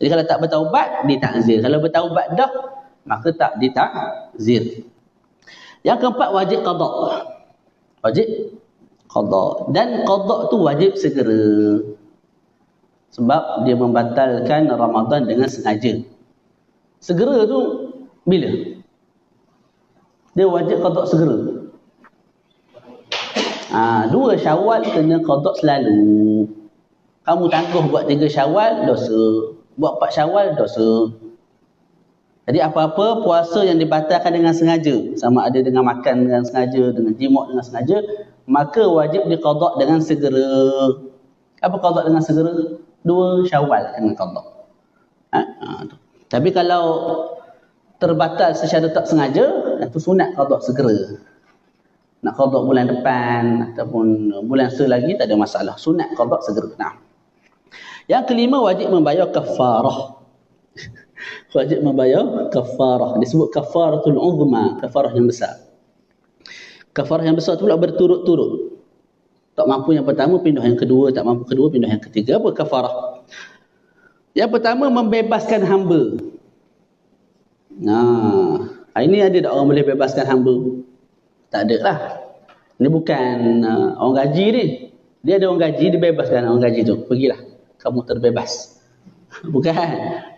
Jadi kalau tak bertaubat, ditakzir. Kalau bertaubat dah, maka tak ditakzir. Yang keempat, wajib qada. Wajib qada. Dan qada tu wajib segera. Sebab dia membatalkan Ramadan dengan sengaja. Segera tu bila? Dia wajib qada segera. 2 Syawal kena qada selalu. Kamu tangguh buat 3 Syawal, dosa. Buat 4 Syawal, dosa. Jadi apa-apa puasa yang dibatalkan dengan sengaja, sama ada dengan makan dengan sengaja, dengan jimuk dengan sengaja, maka wajib diqada dengan segera. Apa qada dengan segera? 2 Syawal kena qada. Tapi kalau terbatal secara tak sengaja, itu sunat qada segera. Nak qada bulan depan ataupun bulan selagi tak ada masalah. Sunat qada segera. Nah. Yang kelima, wajib membayar kafarah. Wajib membayar kafarah. Disebut kafaratul uzma, kafarah yang besar. Kafarah yang besar tu pula berturut-turut. Tak mampu yang pertama, pindah yang kedua. Tak mampu kedua, pindah yang ketiga. Apa kafarah? Yang pertama, membebaskan hamba. Ini ada tak orang boleh bebaskan hamba? Tak ada lah. Ini bukan orang gaji ni. Dia ada orang gaji, dia bebaskan orang gaji tu. Pergilah, kamu terbebas. Bukan.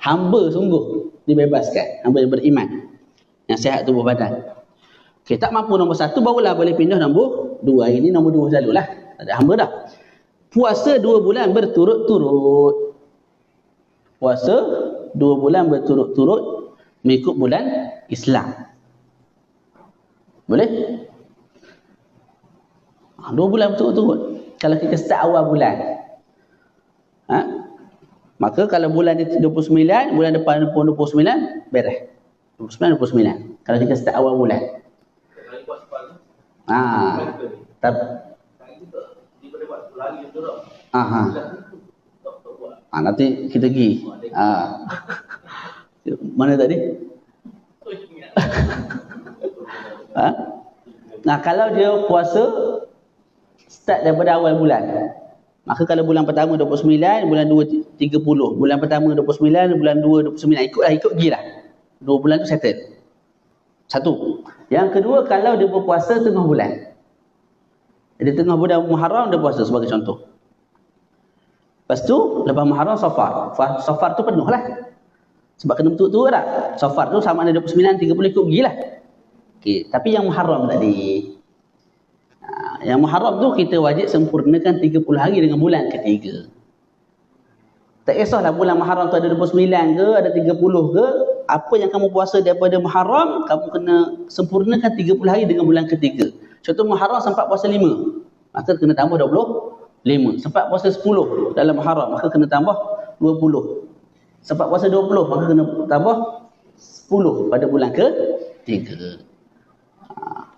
Hamba sungguh dibebaskan. Hamba yang beriman, yang sihat tubuh badan. Okay, tak mampu nombor 1, barulah boleh pindah nombor 2. Ini nombor 2 selalulah. Tak ada hamba dah. Puasa 2 bulan berturut-turut. Puasa 2 bulan berturut-turut mengikut bulan Islam. Boleh? 2 bulan berturut-turut. Kalau kita start awal bulan, maka kalau bulan ni 29, bulan depan pun 29, beres. 29, 29. Kalau kita start awal bulan. Nanti kita pergi. Mana tadi? Nah, kalau dia puasa start daripada awal bulan, maka kalau bulan pertama 29, bulan 2 30, bulan pertama 29, bulan 2 29, ikut gilah. 2 bulan tu settle. 1. Yang kedua, kalau dia berpuasa tengah bulan. Jadi tengah bulan Muharram dia puasa sebagai contoh. Lepas tu lepas Muharram Safar. Safar tu penuh lah. Sebab kena betul-betul tak? Safar tu sama ada 29, 30 ikut gilah. Okey, tapi yang Muharram tadi, yang Muharram tu kita wajib sempurnakan 30 hari dengan bulan ketiga. Tak kisahlah bulan Muharram tu ada 29 ke, ada 30 ke, apa yang kamu puasa daripada Muharram, kamu kena sempurnakan 30 hari dengan bulan ketiga. Contoh Muharram sempat puasa 5, maka kena tambah 25. Sempat puasa 10 dalam Muharram, maka kena tambah 20. Sempat puasa 20, maka kena tambah 10 pada bulan ketiga.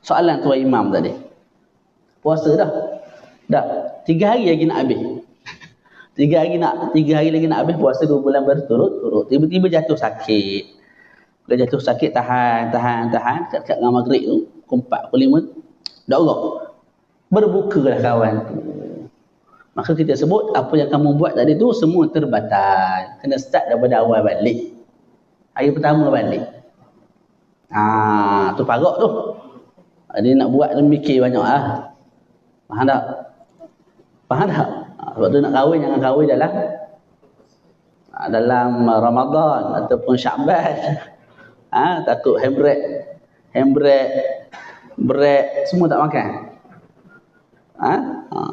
Soalan tuan imam tadi. Puasa dah. 3 hari lagi nak habis. 3 hari lagi nak habis puasa 2 bulan berturut-turut. Tiba-tiba jatuh sakit. Bila jatuh sakit tahan. Kat dengan maghrib tu, pukul 4, pukul 5, dah orang. Berbukalah kawan tu. Maka kita sebut apa yang kamu buat tadi tu semua terbatal. Kena start daripada awal balik. Hari pertama balik. Tu parak tu. Dia nak buat tu mikir banyak lah. Faham tak? Sebab tu nak kahwin, jangan kahwin dalam Ramadan ataupun Syakban. Takut handbrake, brek semua tak makan.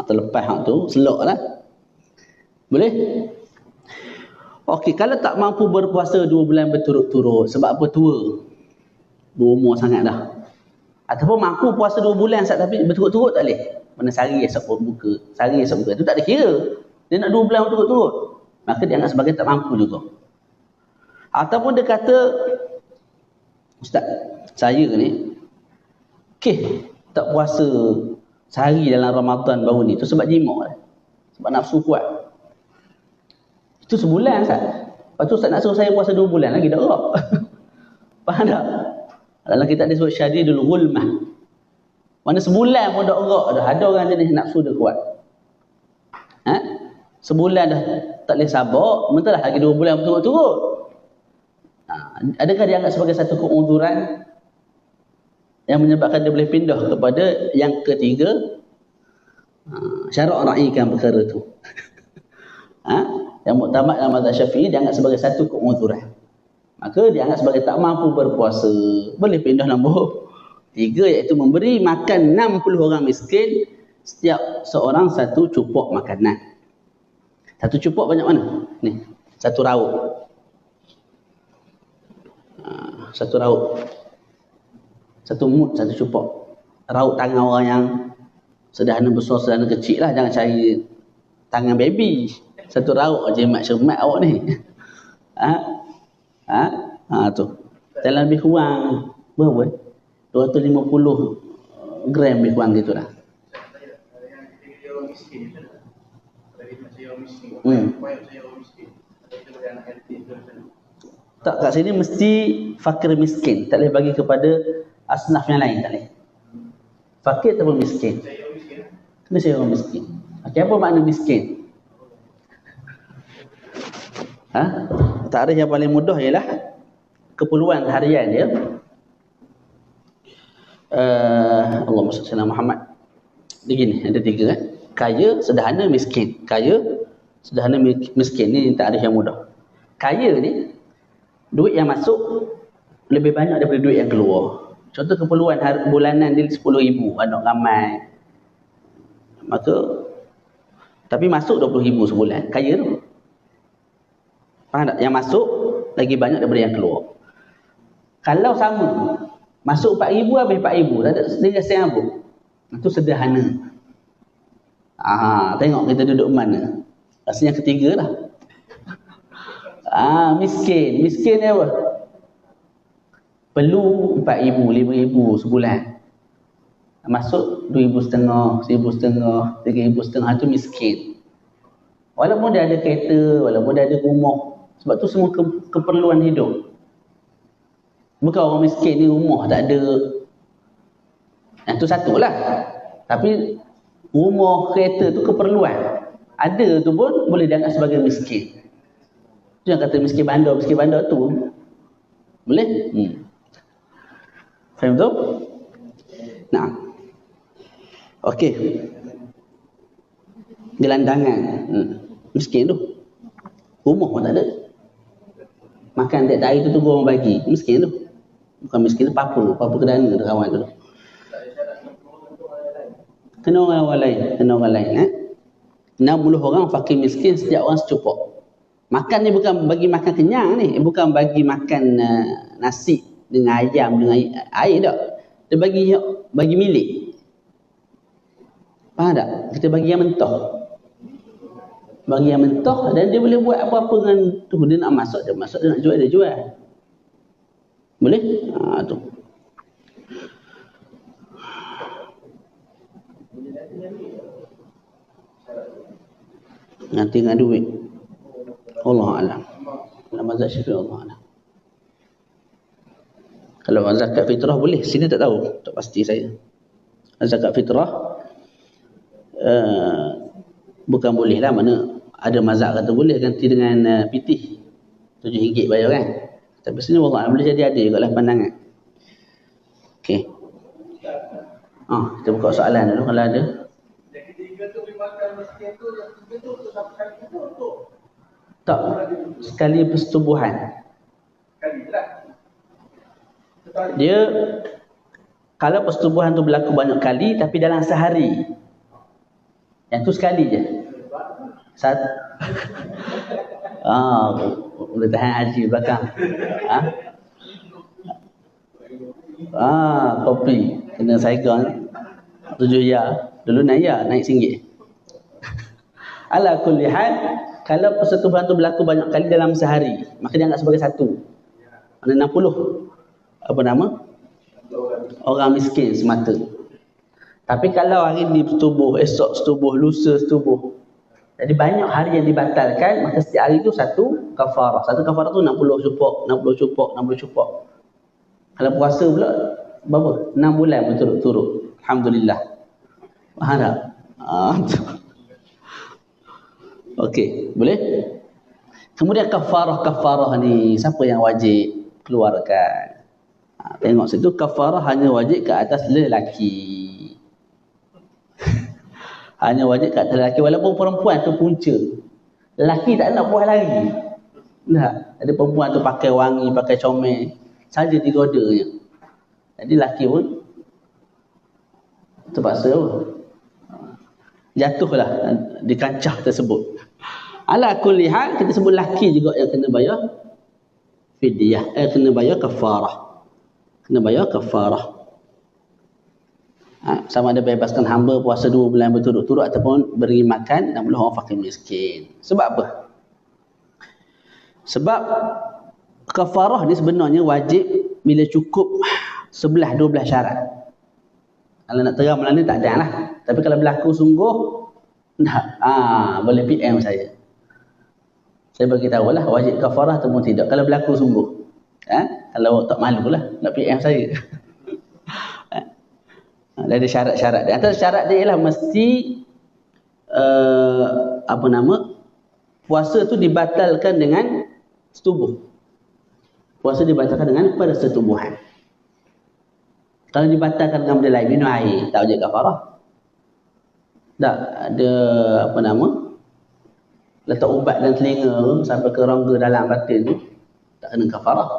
Terlepas hak tu, selok lah. Boleh? Okey, kalau tak mampu berpuasa 2 bulan berturut-turut, sebab apa? Tua, berumur sangat dah. Ataupun mampu puasa 2 bulan tapi berturut-turut tak boleh. Mana sehari esok buka, sehari esok buka. Itu tak ada kira. Dia nak 2 bulan berturut-turut, maka dia anggap sebagai tak mampu juga. Ataupun dia kata, Ustaz, saya ni tak puasa sehari dalam Ramadan baru ni. Itu sebab jimuk lah. Sebab nafsu kuat. Itu sebulan Ustaz. Lepas tu Ustaz nak suruh saya puasa 2 bulan lagi, tak gerak. Faham tak? Dalam kitab disebut syadidul ghulmah. Mana sebulan pun dah gerak dah. Ada orang jenis nafsu dia kuat. Sebulan dah tak boleh sabar, mentahlah lagi 2 bulan berturut-turut. Adakah dia anggap sebagai satu keuzuran yang menyebabkan dia boleh pindah kepada yang ketiga? Syarak raikan perkara tu. Yang muktamad dalam mazhab Syafi'i dianggap sebagai satu keuzuran. Maka dianggap sebagai tak mampu berpuasa. Boleh pindah nombor 3, iaitu memberi makan 60 orang miskin Setiap seorang satu cupok makanan. Satu cupok banyak mana? Ni, satu rauk. Satu rauk. Satu mut, satu cupok. Rauk tangan orang yang sederhana besar, sederhana kecil lah. Jangan cari tangan baby. Satu rauk je mat-cermat awak ni. Tu. Dalam lebih kurang berapa? 250 gram lebih kurang gitu lah. Tak, kat sini mesti fakir miskin. Tak boleh bagi kepada asnaf yang lain, tak boleh. Fakir ataupun miskin. Kena saya orang miskin. Okey, apa makna miskin? Takrif yang paling mudah ialah keperluan harian dia. Allahumma salli ala Muhammad. Dia gini, ada 3 kan. Kaya, sederhana, miskin. Kaya, sederhana, miskin. Ni takrif yang mudah. Kaya ni, duit yang masuk lebih banyak daripada duit yang keluar. Contoh keperluan bulanan dia 10,000, anak ramai. Maka, tapi masuk 20,000 sebulan. Kaya tu. Faham tak? Yang masuk lagi banyak daripada yang keluar. Kalau sama, masuk 4,000 habis 4,000, tak ada dia sen apa. Itu sederhana. Tengok kita duduk mana. Rasanya ketiga lah. Miskin. Miskin ni apa? Perlu 4,000, 5,000 sebulan. Masuk 2,500, 1,500, 3,500, itu miskin. Walaupun dia ada kereta, walaupun dia ada rumah. Sebab tu semua keperluan hidup. Bukan orang miskin ni rumah tak ada. Yang tu satu lah. Tapi rumah, kereta tu keperluan. Ada tu pun boleh dianggap sebagai miskin. Tu yang kata miskin bandar tu. Boleh? Faham tu? Nah. Okey. Gelandangan. Miskin tu. Rumah pun tak ada. Makan tiap hari tu tunggu orang bagi. Miskin tu. Bukan miskin tu, papa kedana tu kawan tu. Kena orang lain. 60 orang fakir miskin, setiap orang secupok. Makan ni bukan bagi makan kenyang ni. Bukan bagi makan nasi dengan ayam, dengan air tak. Dia bagi milik. Faham tak? Kita bagi yang mentah. Bagi yang mentah, dan dia boleh buat apa-apa dengan tu. Dia nak masuk, dia nak jual, dia jual. Boleh? Tu. Nanti dengan duit. Allah Alam. Dalam mazhab Syafi'i, Allah Alam. Kalau zakat fitrah boleh, sini tak tahu, tak pasti saya. Zakat fitrah bukan boleh lah, mana ada mazhab kata boleh ganti dengan pitih. RM7 bayar kan. Tapi sini Allah Alam boleh jadi ada juga lah pandangan. Okey. Kita buka soalan dulu kalau ada. Yang ketiga tu makan miskin tu, yang ketiga tu untuk sampai itu untuk tak sekali persetubuhan. sekali lah. Dia kalau persetubuhan tu berlaku banyak kali tapi dalam sehari. Yang tu sekali je. Boleh tahan haji belakang. Kopi kena saigon 7 ya. Dulu naik RM1. Ala kulli hal, kalau persetubuhan tu berlaku banyak kali dalam sehari, maka dia anggap sebagai satu. Ada 60 orang miskin semata. Tapi kalau hari ni setubuh, esok setubuh, lusa setubuh, jadi banyak hari yang dibatalkan, maka setiap hari tu satu kafarah. Satu kafarah tu 60 cupok. Kalau puasa pula berapa? 6 bulan berturut-turut. Alhamdulillah. Faham tak? Okey, boleh? Kemudian kafarah ni siapa yang wajib keluarkan? Tengok situ, kafarah hanya wajib ke atas lelaki. Hanya wajib ke atas lelaki, walaupun perempuan tu punca. Lelaki tak nak buah lagi. Tak, ada perempuan tu pakai wangi, pakai comel, saja digodanya. Jadi lelaki pun terpaksa pun. jatuhlah di kancah tersebut. Ala kulli hal, kita sebut laki juga yang kena bayar fidyah, kena bayar kafarah. Kena bayar kafarah. Sama ada bebaskan hamba, puasa 2 bulan berturut-turut, ataupun beri makan 60 orang fakir miskin. Sebab apa? Sebab kafarah ni sebenarnya wajib bila cukup 11-12 syarat. Kalau nak terang malam ni tak ada lah. Tapi kalau berlaku sungguh, boleh PM saya. Saya beritahu lah wajib kafarah ataupun tidak. Kalau berlaku sungguh. Kalau tak malu lah nak PM saya. Ada syarat-syarat dia. Antara syarat dia ialah mesti puasa tu dibatalkan dengan setubuh. Puasa dibatalkan dengan persetubuhan. Kalau dibatalkan dengan benda lain, minum air, tak wajib kafarah. Tak ada letak ubat dalam telinga sampai ke rongga dalam batin tu, tak kena kafarah.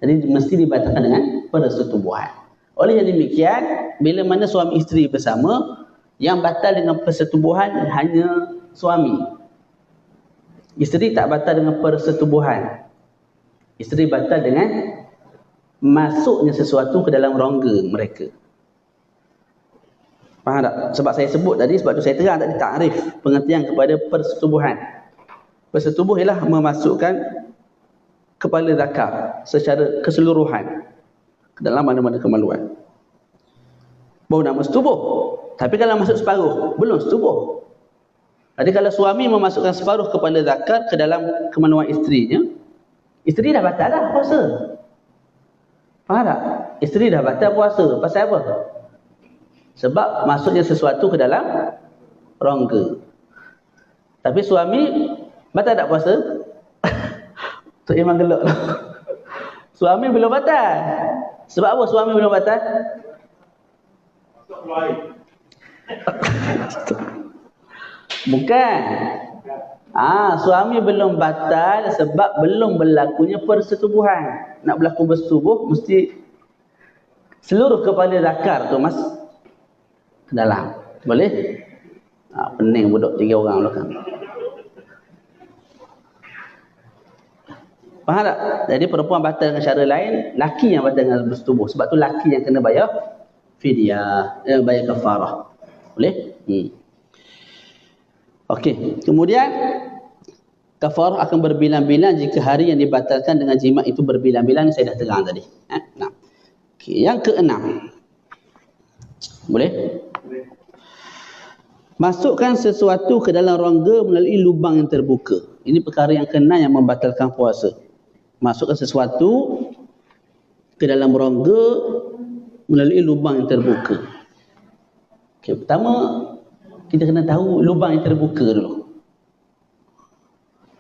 Jadi mesti dibatalkan dengan persetubuhan. Oleh yang demikian, bila mana suami isteri bersama, yang batal dengan persetubuhan hanya suami. Isteri tak batal dengan persetubuhan. Isteri batal dengan masuknya sesuatu ke dalam rongga mereka. Faham tak? Sebab saya sebut tadi, sebab tu saya terang tadi takrif pengertian kepada persetubuhan. Persetubuh ialah memasukkan kepala zakar secara keseluruhan ke dalam mana-mana kemaluan. Baru nama setubuh. Tapi kalau masuk separuh, belum setubuh. Jadi kalau suami memasukkan separuh kepala zakar ke dalam kemaluan isterinya, isteri dah batal dah puasa. Faham tak? Isteri dah batal puasa. Pasal apa? Sebab masuknya sesuatu ke dalam rongga. Tapi suami batal tak puasa? Tok Iman gelak lah. Suami belum batal. Sebab apa suami belum batal? Bukan. Suami belum batal sebab belum berlakunya persetubuhan. Nak berlaku bersetubuh, mesti seluruh kepala zakar tu mas ke dalam. Boleh? Pening budak 3 orang belakang. Faham tak? Jadi perempuan batal dengan cara lain, laki yang batal dengan bersetubuh. Sebab tu laki yang kena bayar fidyah, bayar kafarah. Boleh? Okey. Kemudian kafarah akan berbilang-bilang jika hari yang dibatalkan dengan jima itu berbilang-bilang. Saya dah terang tadi. Nah. Okay. Yang keenam. Boleh? Masukkan sesuatu ke dalam rongga melalui lubang yang terbuka. Ini perkara yang keenam yang membatalkan puasa. Masukkan sesuatu ke dalam rongga melalui lubang yang terbuka. Okay. Pertama, kita kena tahu lubang yang terbuka dulu.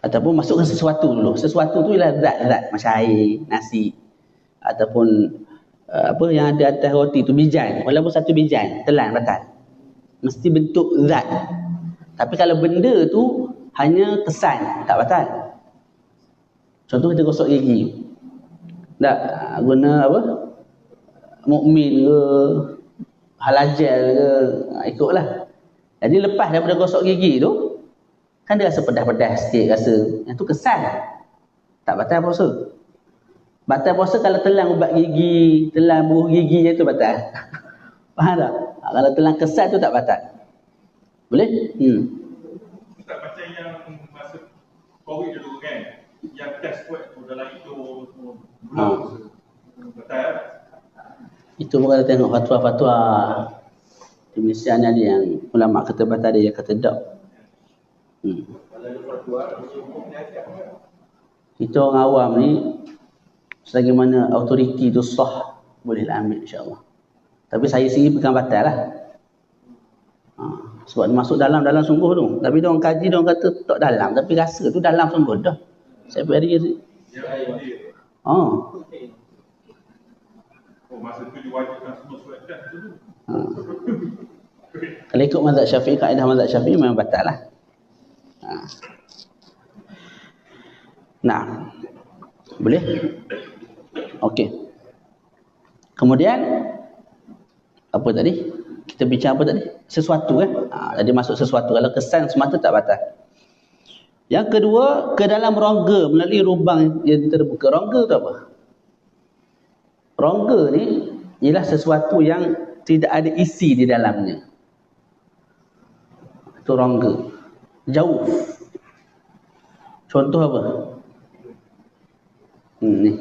Ataupun masukkan sesuatu dulu. Sesuatu tu ialah zat-zat macam air, nasi, ataupun apa yang ada atas roti tu, bijan. Walaupun satu bijan, telan batal. Mesti bentuk zat. Tapi kalau benda tu hanya kesan, tak batal. Contoh kita gosok gigi. Tak guna apa? Mukmin ke, halajal ke, ikutlah. Jadi lepas daripada gosok gigi tu, kan dia rasa pedas-pedas sikit rasa. Yang tu kesan. Tak batal puasa. Batal puasa kalau telan ubat gigi, telan buruh gigi je tu batal. Faham tak? Kalau telan kesan tu tak batal. Boleh? Tak macam yang masa COVID dulu kan, yang test swab tu dalam hidung semua. Batal. Itu bukan kita tengok fatwa-fatwa di Malaysia ni ada yang ulama kata batal, ada yang kata tak. Kita orang awam ni, selagi mana autoriti tu sah, bolehlah ambil insya-Allah. Tapi saya sendiri pegang batal lah. Sebab dia masuk dalam sungguh tu. Tapi dia orang kaji, dia orang kata tak dalam, tapi rasa tu dalam sungguh dah. Saya pergi hari ni. Masa tu diwajibkan semua surat dah dulu. Kalau ikut mazhab Syafi'i, kaedah mazhab Syafi'i memang batal lah. Nah, boleh? Okey. Kemudian apa tadi? Kita bincang apa tadi? Sesuatu kan? Jadi masuk sesuatu. Kalau kesan semata tak batal. Yang kedua, ke dalam rongga melalui lubang yang terbuka. Rongga tu apa? Rongga ni ialah sesuatu yang tidak ada isi di dalamnya. Itu rongga. Jauh. Contoh apa? Ni.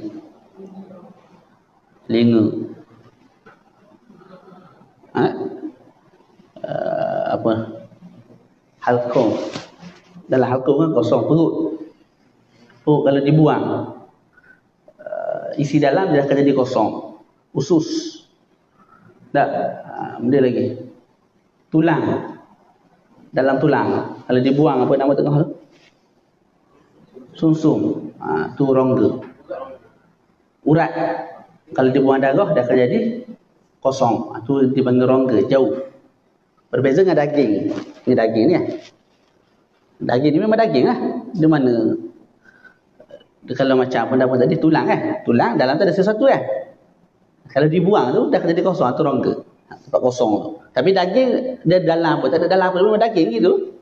Telinga. Apa? Halqum. Dalam halqum kan kosong. Perut kalau dibuang, isi dalam dia akan jadi kosong. Usus. Tak. Benda lagi. Tulang. Dalam tulang. Kalau dibuang, apa nama tengah tu? Sumsum. Tu rongga. Urat. Kalau dibuang darah, dia akan jadi kosong. Tu dipanggil rongga. Jauh. Berbeza dengan daging. Ini daging ni ya. Daging ni memang daging lah. Di mana? Kalau macam apa tadi, tulang kan? Tulang, dalam tu ada sesuatu kan? Kalau dibuang tu, dia akan jadi kosong. Tu rongga. Tempat kosong tu. Tapi daging, dia dalam apa? Tak ada dalam apa? Memang daging gitu.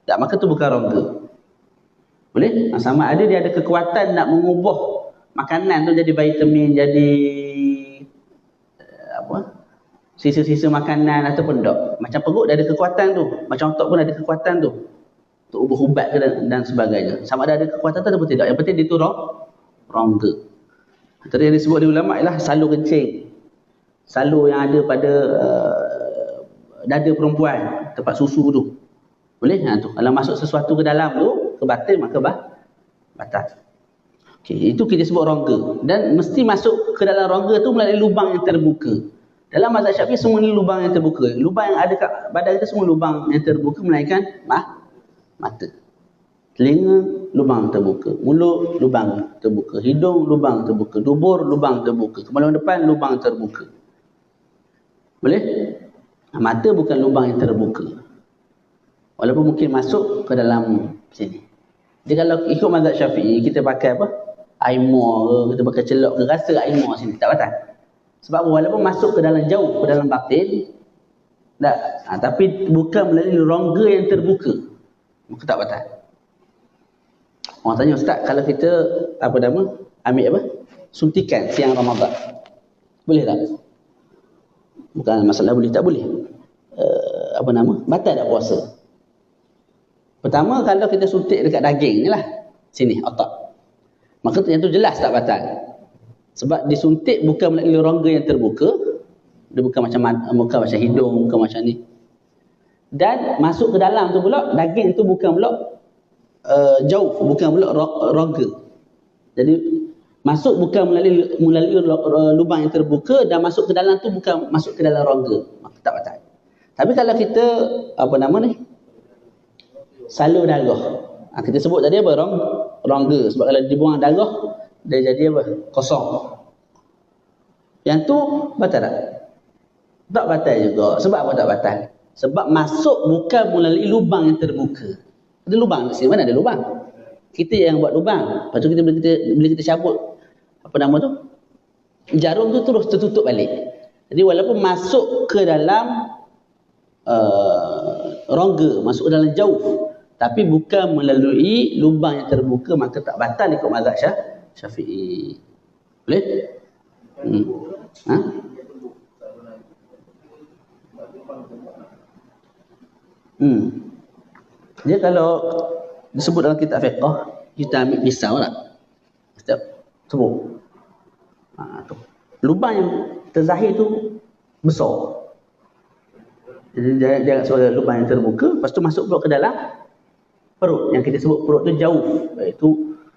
Tak, maka tu bukan rongga. Boleh? Sama ada dia ada kekuatan nak mengubah makanan tu jadi vitamin, jadi sisa-sisa makanan ataupun tak. Macam perut dia ada kekuatan tu. Macam otak pun ada kekuatan tu. Untuk ubah ubat ke dan sebagainya. Sama ada kekuatan tu ataupun tidak. Yang penting dia tu rongga. Tadi yang disebut oleh ulama' ialah salur kencing. Salur yang ada pada dada perempuan. Tempat susu tu. Boleh? Tu. Kalau masuk sesuatu ke dalam tu, kebatil maka batal. Okay, itu kita sebut rongga. Dan mesti masuk ke dalam rongga tu melalui lubang yang terbuka. Dalam mazhab Syafi'i semua ni lubang yang terbuka. Lubang yang ada kat badan kita semua lubang yang terbuka melainkan mata. Telinga lubang terbuka. Mulut lubang terbuka. Hidung lubang terbuka. Dubur lubang terbuka. Kemaluan depan lubang terbuka. Boleh? Mata bukan lubang yang terbuka. Walaupun mungkin masuk ke dalam sini. Jadi kalau ikut mazhab Syafi'i, kita pakai apa? Aimor ke, kita pakai celok ke, rasa aimor sini. Tak batal. Sebab walaupun masuk ke dalam jauh, ke dalam batin, tak. Tapi bukan melalui rongga yang terbuka. Maka tak batal. Orang tanya, Ustaz, kalau kita, ambil apa? Suntikan siang Ramadan. Boleh tak? Bukan masalah boleh tak boleh. Batal tak puasa? Pertama, kalau kita suntik dekat daging ni lah. Sini, otak. Maka yang tu jelas tak batal. Sebab disuntik bukan melalui rongga yang terbuka. Dia bukan macam hidung, bukan macam ni. Dan masuk ke dalam tu pula, daging tu bukan pula jauh, bukan pula rongga. Jadi masuk bukan melalui lubang yang terbuka, dan masuk ke dalam tu bukan masuk ke dalam rongga. Maka tak batal. Tapi kalau kita salur darah. Kita sebut tadi apa? Rongga. Sebab kalau dibuang darah, dia jadi apa? Kosong. Yang tu batal tak? Tak batal juga. Sebab apa tak batal? Sebab masuk bukan melalui lubang yang terbuka. Ada lubang di sini. Mana ada lubang? Kita yang buat lubang. Lepas tu bila kita cabut jarum tu terus tertutup balik. Jadi walaupun masuk ke dalam rongga, masuk ke dalam jauh, tapi bukan melalui lubang yang terbuka, maka tak batal ikut mazhab Syafi'i. Boleh? Dia kalau disebut dalam kitab fiqh, kita ambil pisau lah. Setiap sebut. Tu. Lubang yang terzahir tu besar. Jadi dia sebagai lubang yang terbuka, lepas tu masuk pula ke dalam perut. Yang kita sebut perut tu jauh. Iaitu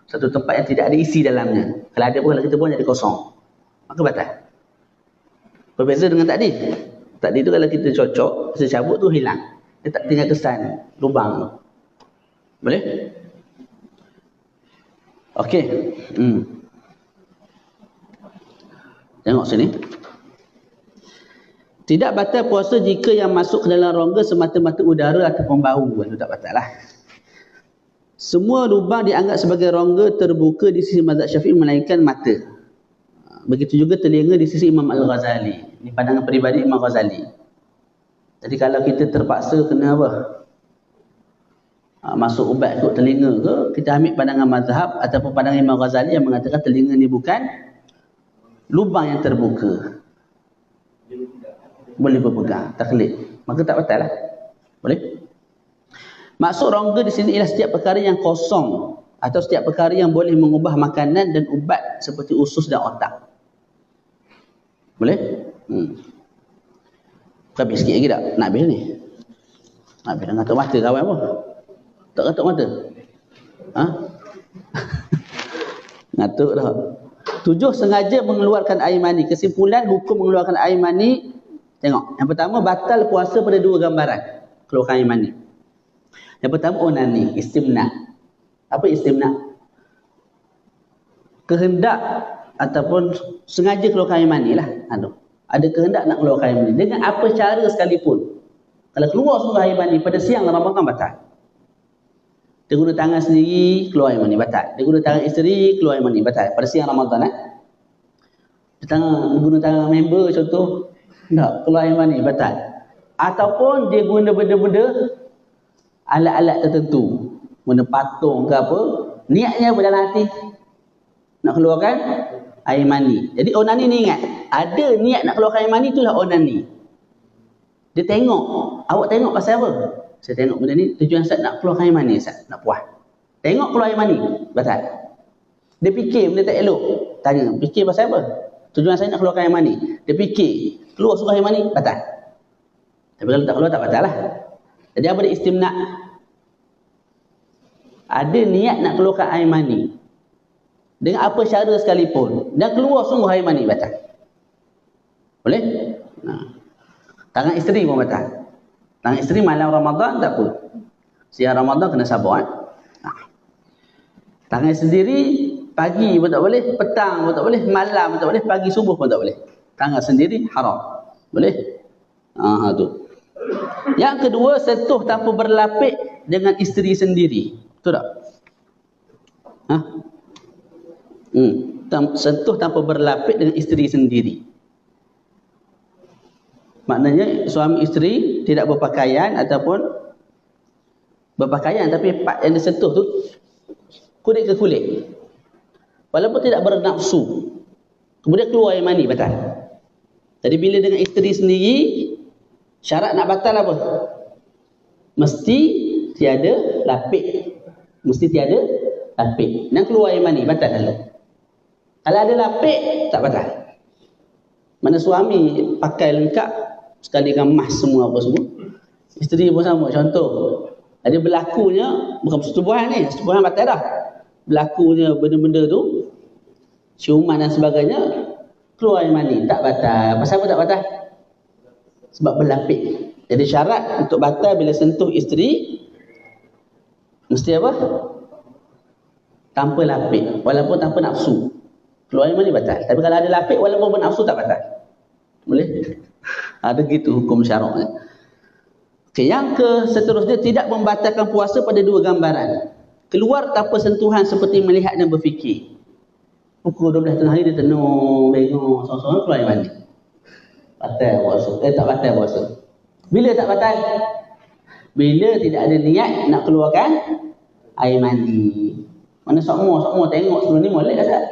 satu tempat yang tidak ada isi dalamnya. Kalau ada pun, kalau kita buang jadi kosong. Maka batal. Berbeza dengan tadi. Tadi tu kalau kita cocok, kita cabut tu hilang. Dia tak tinggal kesan lubang tu. Boleh? Okey. Tengok sini. Tidak batal puasa jika yang masuk ke dalam rongga semata-mata udara ataupun bau. Itu tak batal lah. Semua lubang dianggap sebagai rongga terbuka di sisi mazhab Syafi'i melainkan mata. Begitu juga telinga di sisi Imam Al-Ghazali. Ini pandangan peribadi Imam Ghazali. Jadi kalau kita terpaksa kena apa? Masuk ubat ikut telinga ke, kita ambil pandangan mazhab ataupun pandangan Imam Ghazali yang mengatakan telinga ni bukan lubang yang terbuka. Boleh berpegang, taklid. Maka tak batal lah. Boleh? Maksud rongga di sini ialah setiap perkara yang kosong atau setiap perkara yang boleh mengubah makanan dan ubat seperti usus dan otak. Boleh? Habis sikit lagi tak? Nak habis ni? Nak habis dah ngatuk mata kawan apa? Tak ngatuk mata? Ha? Ngatuk dah. 7, sengaja mengeluarkan air mani. Kesimpulan hukum mengeluarkan air mani. Tengok. Yang pertama, batal puasa pada 2 gambaran. Keluarkan air mani. Yang pertama, onani. Istimna. Apa istimna? Kehendak ataupun sengaja keluarkan air mani lah. Ada kehendak nak keluarkan air mani. Dengan apa cara sekalipun. Kalau keluar sungguh air mani pada siang Ramadan, batal. Dia guna tangan sendiri, keluar air mani, batal. Dia guna tangan isteri, keluar air mani, batal. Pada siang Ramadan. Dia guna tangan member contoh, tak, keluar air mani, batal. Ataupun dia guna benda-benda alat-alat tertentu. Guna patung ke apa. Niatnya apa dalam hati? Nak keluarkan air mani. Jadi onani ni ingat. Ada niat nak keluarkan air mani, itulah onani. Dia tengok. Awak tengok pasal apa? Saya tengok benda ni, tujuan Ustaz nak keluarkan air mani, Ustaz. Nak puas. Tengok keluar air mani, batal. Dia fikir benda tak elok. Tanya, fikir pasal apa? Tujuan saya nak keluarkan air mani. Dia fikir, keluar sungguh air mani, batal. Tapi kalau tak keluar, tak batal lah. Jadi apa dia istimna? Ada niat nak keluarkan air mani. Dengan apa cara sekalipun. Dan keluar sungguh air mani, batal. Boleh? Tangan isteri pun batal. Tangan isteri malam Ramadan tak apa. Siang Ramadan kena sabar. Tangan sendiri pagi pun tak boleh, petang pun tak boleh, malam pun tak boleh, pagi subuh pun tak boleh. Tangan sendiri haram. Boleh? Tu. Yang kedua, sentuh tanpa berlapik dengan isteri sendiri. Betul tak? Sentuh tanpa berlapik dengan isteri sendiri. Maknanya suami isteri tidak berpakaian ataupun berpakaian tapi part yang disentuh tu kulit ke kulit. Walaupun tidak bernafsu. Kemudian keluar air mani, batal. Jadi bila dengan isteri sendiri, syarat nak batal apa? Mesti tiada lapik. Mesti tiada lapik. Dan keluar air mani, batal dulu. Kalau ada lapik, tak batal. Mana suami pakai lengkap, sekali dengan emas semua apa semua. Isteri pun sama, contoh. Ada berlakunya, bukan persetubuhan ni, persetubuhan batal dah. Berlakunya benda-benda tu, ciuman dan sebagainya, keluar air mani, tak batal. Pasal apa tak batal? Sebab berlapik. Jadi syarat untuk batal bila sentuh isteri, mesti apa? Tanpa lapik, walaupun tanpa nafsu. Keluar air mani batal. Tapi kalau ada lapik, walaupun bernafsu tak batal. Boleh? Ada gitu hukum syaraknya. Okay, yang seterusnya tidak membatalkan puasa pada 2 gambaran. Keluar tanpa sentuhan seperti melihat dan berfikir. Pukul 12 tengah hari dia tenung, bengong, sorang-sorang keluar air mani. Batal puasa. Tak batal puasa. Bila tak batal? Bila tidak ada niat nak keluarkan air mani. Mana sokmo tengok sebelum ni molek dah tak?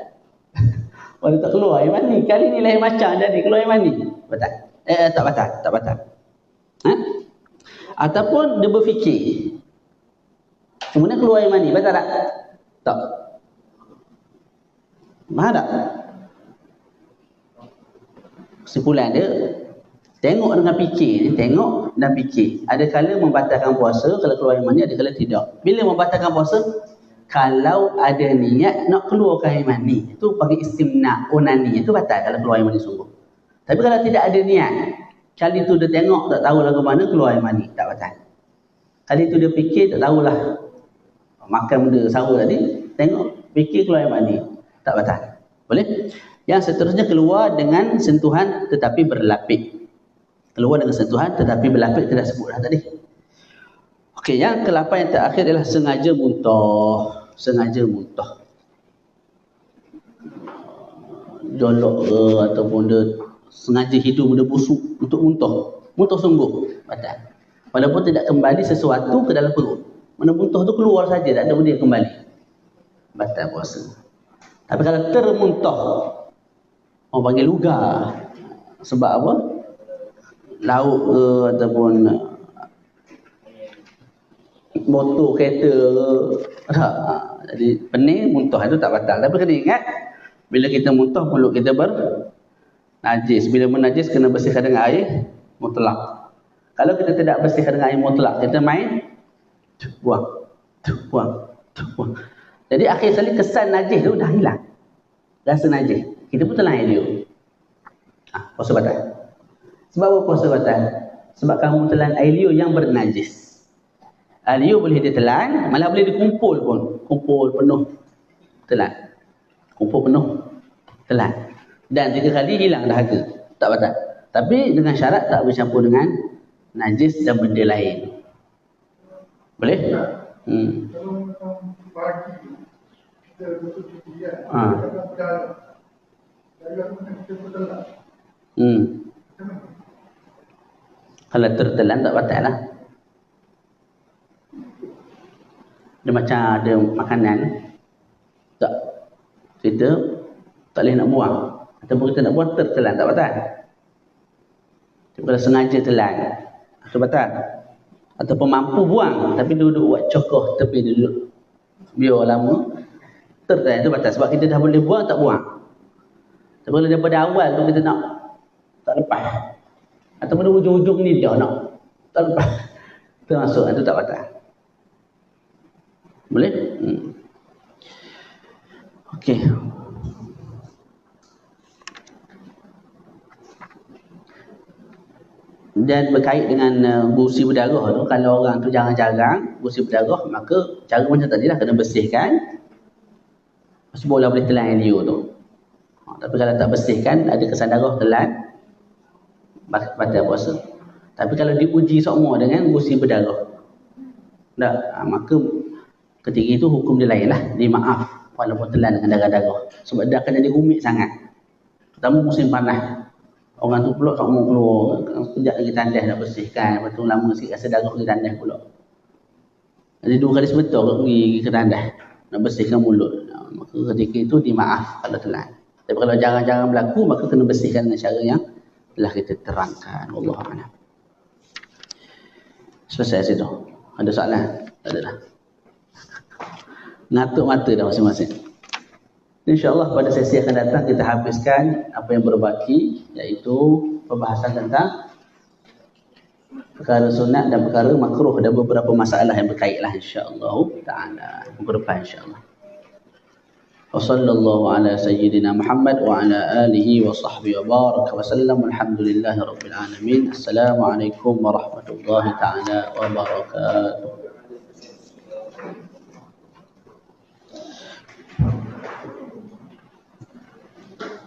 Walau tak keluar air mani. Kali ni lain macam jadi keluar air mani. Batal. Tak batal. Ataupun dia berfikir. Kemudian keluar air mani. Batal tak? Tak. Faham tak? Kesimpulan dia, tengok dengan fikir. Tengok dan fikir. Ada kala membatalkan puasa kalau keluar air mani, ada kala tidak. Bila membatalkan puasa? Kalau ada niat nak keluarkan air mani, itu panggil istimna, onani, itu batal kalau keluar air mani sungguh. Tapi kalau tidak ada niat, kali itu dia tengok tak tahu lagu mana keluar air mani, tak batal. Kali itu dia fikir tak tahulah makan benda sahur tadi, tengok fikir keluar air mani, tak batal. Boleh? Yang seterusnya keluar dengan sentuhan tetapi berlapik. Keluar dengan sentuhan tetapi berlapik, tidak sebut dah tadi. Okey, yang ke-8 yang terakhir adalah sengaja muntah. Sengaja muntah. Jolok ke ataupun dia sengaja hidung dia busuk untuk muntah. muntah sungguh, batal. Walaupun tidak kembali sesuatu ke dalam perut. Mana muntah tu keluar saja, tak ada benda kembali, batal puasa. Tapi kalau termuntah, orang panggil lugar, sebab apa? Lauk ke ataupun motor kereta ke, jadi pening muntah itu tak batal. Tapi kena ingat, bila kita muntah mulut kita bernajis. Bila menajis kena bersihkan dengan air mutlak. Kalau kita tidak bersihkan dengan air mutlak, kita main buang. Jadi akhir sekali kesan najis tu dah hilang, rasa najis, kita pun telan air dia. Puasa batal. Sebab apa puasa batal? Sebab kamu telan air liur yang bernajis. Air liur boleh ditelan, malah boleh dikumpul pun. Kumpul penuh, telan. Kumpul penuh, telan. Dan 3 kali hilang dahaga, tak batal. Tapi dengan syarat tak bercampur dengan najis dan benda lain. Boleh? Kalau macam pagi kita betul cuti kan, kita berjalan. Dari macam kita bertelan. Kalau tertelan tak batal lah. Dia macam ada makanan, tak, kita tak boleh nak buang, ataupun kita nak buang tertelan, tak batal. Tapi kalau sengaja telan, itu batal. Ataupun mampu buang tapi duduk buat cokoh tepi duduk biar lama, tertelan, itu batal. Sebab kita dah boleh buang, tak buang. Tapi kalau daripada awal tu kita nak tak lepas, ataupun dari ujung-ujung ni dia nak tak lepas, termasuk, itu tak batal. Boleh? Okey. Dan berkait dengan gusi berdarah tu, kalau orang tu jarang-jarang gusi berdarah, maka cara macam tadi lah, kena bersihkan, seboleh boleh telan air liur tu. Tapi kalau tak bersihkan, ada kesan darah, telan, batal puasa. Tapi kalau diuji semua dengan gusi berdarah, tak, maka ketika itu hukum dia lain lah, dia maaf walaupun telan dengan darah-darah. Sebab dia akan jadi rumit sangat. Pertama musim panas, orang tu pula tak mau keluar, sekejap lagi tandas nak bersihkan, lepas tu lama sikit rasa darah pergi tandas pula. Jadi 2 kali sebetul pergi ke tandas nak bersihkan mulut. Maka ketika itu dimaaf kalau telan. Tapi kalau jarang-jarang berlaku, maka kena bersihkan dengan cara yang telah kita terangkan. Wallahualam. Selesai situ. Ada soalan? Tak ada dah. Ngatuk mata dah masing-masing. InsyaAllah pada sesi akan datang kita habiskan apa yang berbaki, iaitu pembahasan tentang perkara sunat dan perkara makruh, dan beberapa masalah yang berkaitlah insyaAllah ta'ala minggu depan insyaAllah. Wa sallallahu ala sayyidina Muhammad wa ala alihi wa sahbihi wa baraka wa sallam. Alhamdulillahi rabbil alamin. Assalamualaikum warahmatullahi ta'ala wabarakatuh.